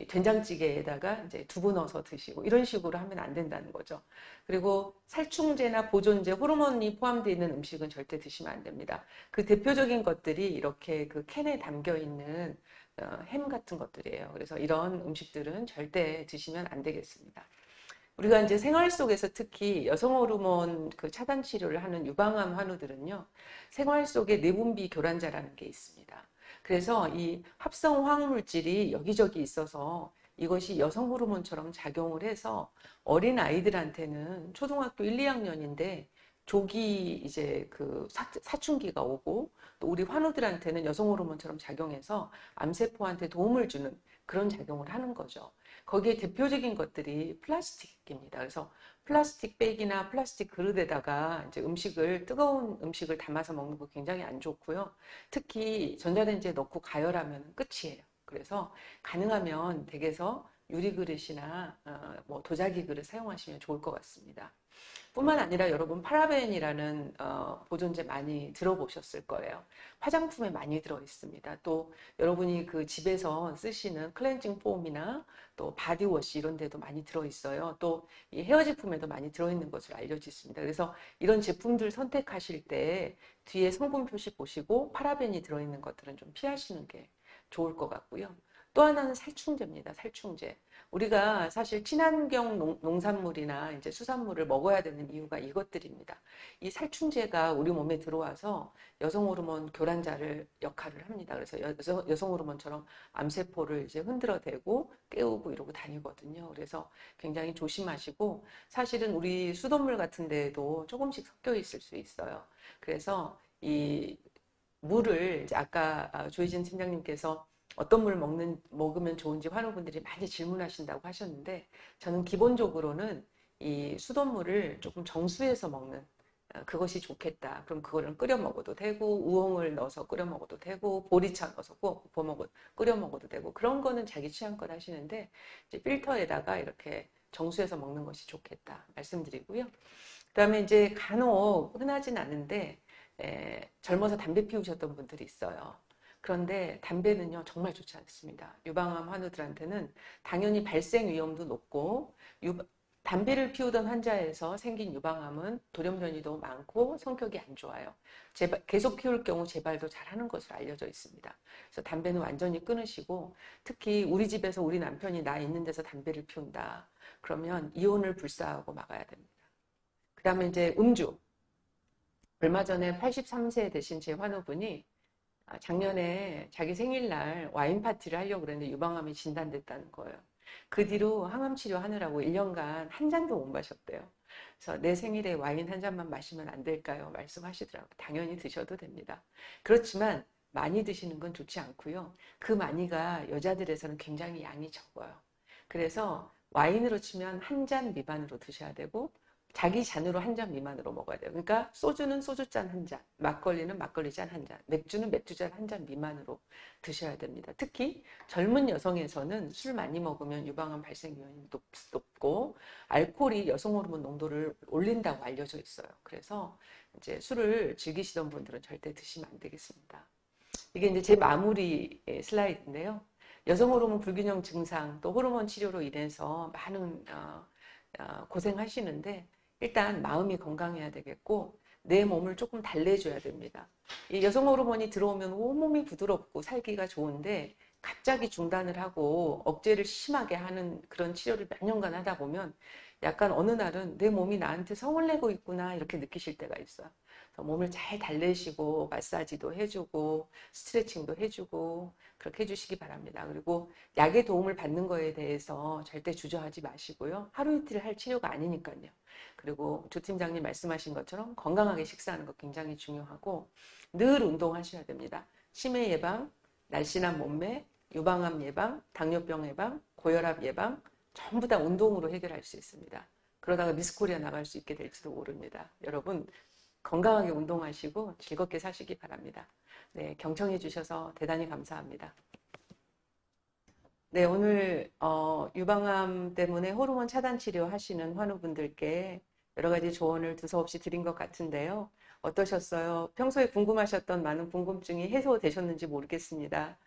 된장찌개에다가 이제 두부 넣어서 드시고 이런 식으로 하면 안 된다는 거죠. 그리고 살충제나 보존제, 호르몬이 포함되어 있는 음식은 절대 드시면 안 됩니다. 그 대표적인 것들이 이렇게 그 캔에 담겨 있는 햄 같은 것들이에요. 그래서 이런 음식들은 절대 드시면 안 되겠습니다. 우리가 이제 생활 속에서 특히 여성 호르몬 그 차단 치료를 하는 유방암 환우들은요, 생활 속에 내분비 교란자라는 게 있습니다. 그래서 이 합성 화학물질이 여기저기 있어서 이것이 여성 호르몬처럼 작용을 해서 어린 아이들한테는 초등학교 1, 2학년인데 조기 이제 그 사춘기가 오고 또 우리 환우들한테는 여성 호르몬처럼 작용해서 암세포한테 도움을 주는 그런 작용을 하는 거죠. 거기에 대표적인 것들이 플라스틱입니다. 그래서 플라스틱 백이나 플라스틱 그릇에다가 이제 뜨거운 음식을 담아서 먹는 거 굉장히 안 좋고요. 특히 전자레인지에 넣고 가열하면 끝이에요. 그래서 가능하면 댁에서 유리 그릇이나 뭐 도자기 그릇 사용하시면 좋을 것 같습니다. 뿐만 아니라 여러분 파라벤이라는 보존제 많이 들어보셨을 거예요. 화장품에 많이 들어있습니다. 또 여러분이 그 집에서 쓰시는 클렌징 폼이나 또 바디워시 이런 데도 많이 들어있어요. 또 이 헤어 제품에도 많이 들어있는 것으로 알려져 있습니다. 그래서 이런 제품들 선택하실 때 뒤에 성분 표시 보시고 파라벤이 들어있는 것들은 좀 피하시는 게 좋을 것 같고요. 또 하나는 살충제입니다. 살충제. 우리가 사실 친환경 농산물이나 이제 수산물을 먹어야 되는 이유가 이것들입니다. 이 살충제가 우리 몸에 들어와서 여성 호르몬 교란자를 역할을 합니다. 그래서 여성 호르몬처럼 암세포를 이제 흔들어대고 깨우고 이러고 다니거든요. 그래서 굉장히 조심하시고, 사실은 우리 수돗물 같은 데에도 조금씩 섞여 있을 수 있어요. 그래서 이 물을 이제 아까 조희진 팀장님께서 어떤 물 먹으면 좋은지 환우분들이 많이 질문하신다고 하셨는데, 저는 기본적으로는 이 수돗물을 조금 정수해서 먹는 그것이 좋겠다. 그럼 그거를 끓여 먹어도 되고, 우엉을 넣어서 끓여 먹어도 되고, 보리차 넣어서 끓여 먹어도 되고, 그런 거는 자기 취향껏 하시는데, 이제 필터에다가 이렇게 정수해서 먹는 것이 좋겠다 말씀드리고요. 그다음에 이제 간혹 흔하진 않은데 젊어서 담배 피우셨던 분들이 있어요. 그런데 담배는요 정말 좋지 않습니다. 유방암 환우들한테는 당연히 발생 위험도 높고, 담배를 피우던 환자에서 생긴 유방암은 돌연변이도 많고 성격이 안 좋아요. 계속 피울 경우 재발도 잘하는 것으로 알려져 있습니다. 그래서 담배는 완전히 끊으시고, 특히 우리 집에서 우리 남편이 나 있는 데서 담배를 피운다. 그러면 이혼을 불사하고 막아야 됩니다. 그 다음에 이제 음주. 얼마 전에 83세 되신 제 환우분이 작년에 자기 생일날 와인 파티를 하려고 그랬는데 유방암이 진단됐다는 거예요. 그 뒤로 항암 치료하느라고 1년간 한 잔도 못 마셨대요. 그래서 내 생일에 와인 한 잔만 마시면 안 될까요? 말씀하시더라고요. 당연히 드셔도 됩니다. 그렇지만 많이 드시는 건 좋지 않고요. 그 많이가 여자들에서는 굉장히 양이 적어요. 그래서 와인으로 치면 한 잔 미만으로 드셔야 되고, 자기 잔으로 한 잔 미만으로 먹어야 돼요. 그러니까 소주는 소주잔 한 잔, 막걸리는 막걸리잔 한 잔, 맥주는 맥주잔 한 잔 미만으로 드셔야 됩니다. 특히 젊은 여성에서는 술 많이 먹으면 유방암 발생 위험이 높고, 알코올이 여성 호르몬 농도를 올린다고 알려져 있어요. 그래서 이제 술을 즐기시던 분들은 절대 드시면 안 되겠습니다. 이게 이제 제 마무리 슬라이드인데요. 여성 호르몬 불균형 증상, 또 호르몬 치료로 인해서 많은 고생하시는데, 일단 마음이 건강해야 되겠고, 내 몸을 조금 달래줘야 됩니다. 이 여성 호르몬이 들어오면 온몸이 부드럽고 살기가 좋은데, 갑자기 중단을 하고 억제를 심하게 하는 그런 치료를 몇 년간 하다 보면 약간 어느 날은 내 몸이 나한테 성을 내고 있구나 이렇게 느끼실 때가 있어요. 그래서 몸을 잘 달래시고 마사지도 해주고 스트레칭도 해주고 그렇게 해주시기 바랍니다. 그리고 약의 도움을 받는 거에 대해서 절대 주저하지 마시고요. 하루 이틀 할 치료가 아니니까요. 그리고 조 팀장님 말씀하신 것처럼 건강하게 식사하는 거 굉장히 중요하고, 늘 운동하셔야 됩니다. 치매 예방, 날씬한 몸매, 유방암 예방, 당뇨병 예방, 고혈압 예방, 전부 다 운동으로 해결할 수 있습니다. 그러다가 미스코리아 나갈 수 있게 될지도 모릅니다. 여러분 건강하게 운동하시고 즐겁게 사시기 바랍니다. 네, 경청해 주셔서 대단히 감사합니다. 네, 오늘 유방암 때문에 호르몬 차단 치료 하시는 환우분들께 여러 가지 조언을 두서없이 드린 것 같은데요. 어떠셨어요? 평소에 궁금하셨던 많은 궁금증이 해소되셨는지 모르겠습니다.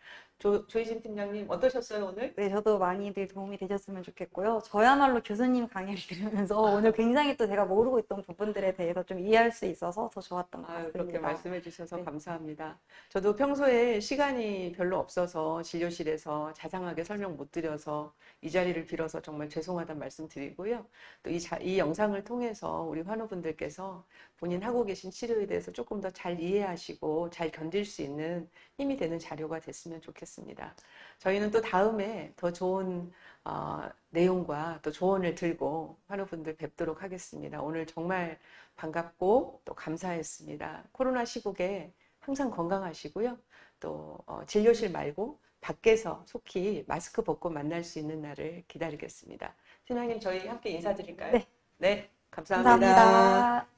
조희진 팀장님 어떠셨어요, 오늘? 네, 저도 많이들 도움이 되셨으면 좋겠고요. 저야말로 교수님 강의를 들으면서 오늘 굉장히 또 제가 모르고 있던 부분들에 대해서 좀 이해할 수 있어서 더 좋았던 것 같습니다. 그렇게 말씀해 주셔서 네. 감사합니다. 저도 평소에 시간이 별로 없어서 진료실에서 자상하게 설명 못 드려서 이 자리를 빌어서 정말 죄송하다는 말씀 드리고요. 또 이 영상을 통해서 우리 환우분들께서 본인 하고 계신 치료에 대해서 조금 더 잘 이해하시고 잘 견딜 수 있는 힘이 되는 자료가 됐으면 좋겠습니다. 저희는 또 다음에 더 좋은 내용과 또 조언을 들고 환우분들 뵙도록 하겠습니다. 오늘 정말 반갑고 또 감사했습니다. 코로나 시국에 항상 건강하시고요. 또 진료실 말고 밖에서 속히 마스크 벗고 만날 수 있는 날을 기다리겠습니다. 팀장님, 저희 함께 인사드릴까요? 네. 네, 감사합니다. 감사합니다.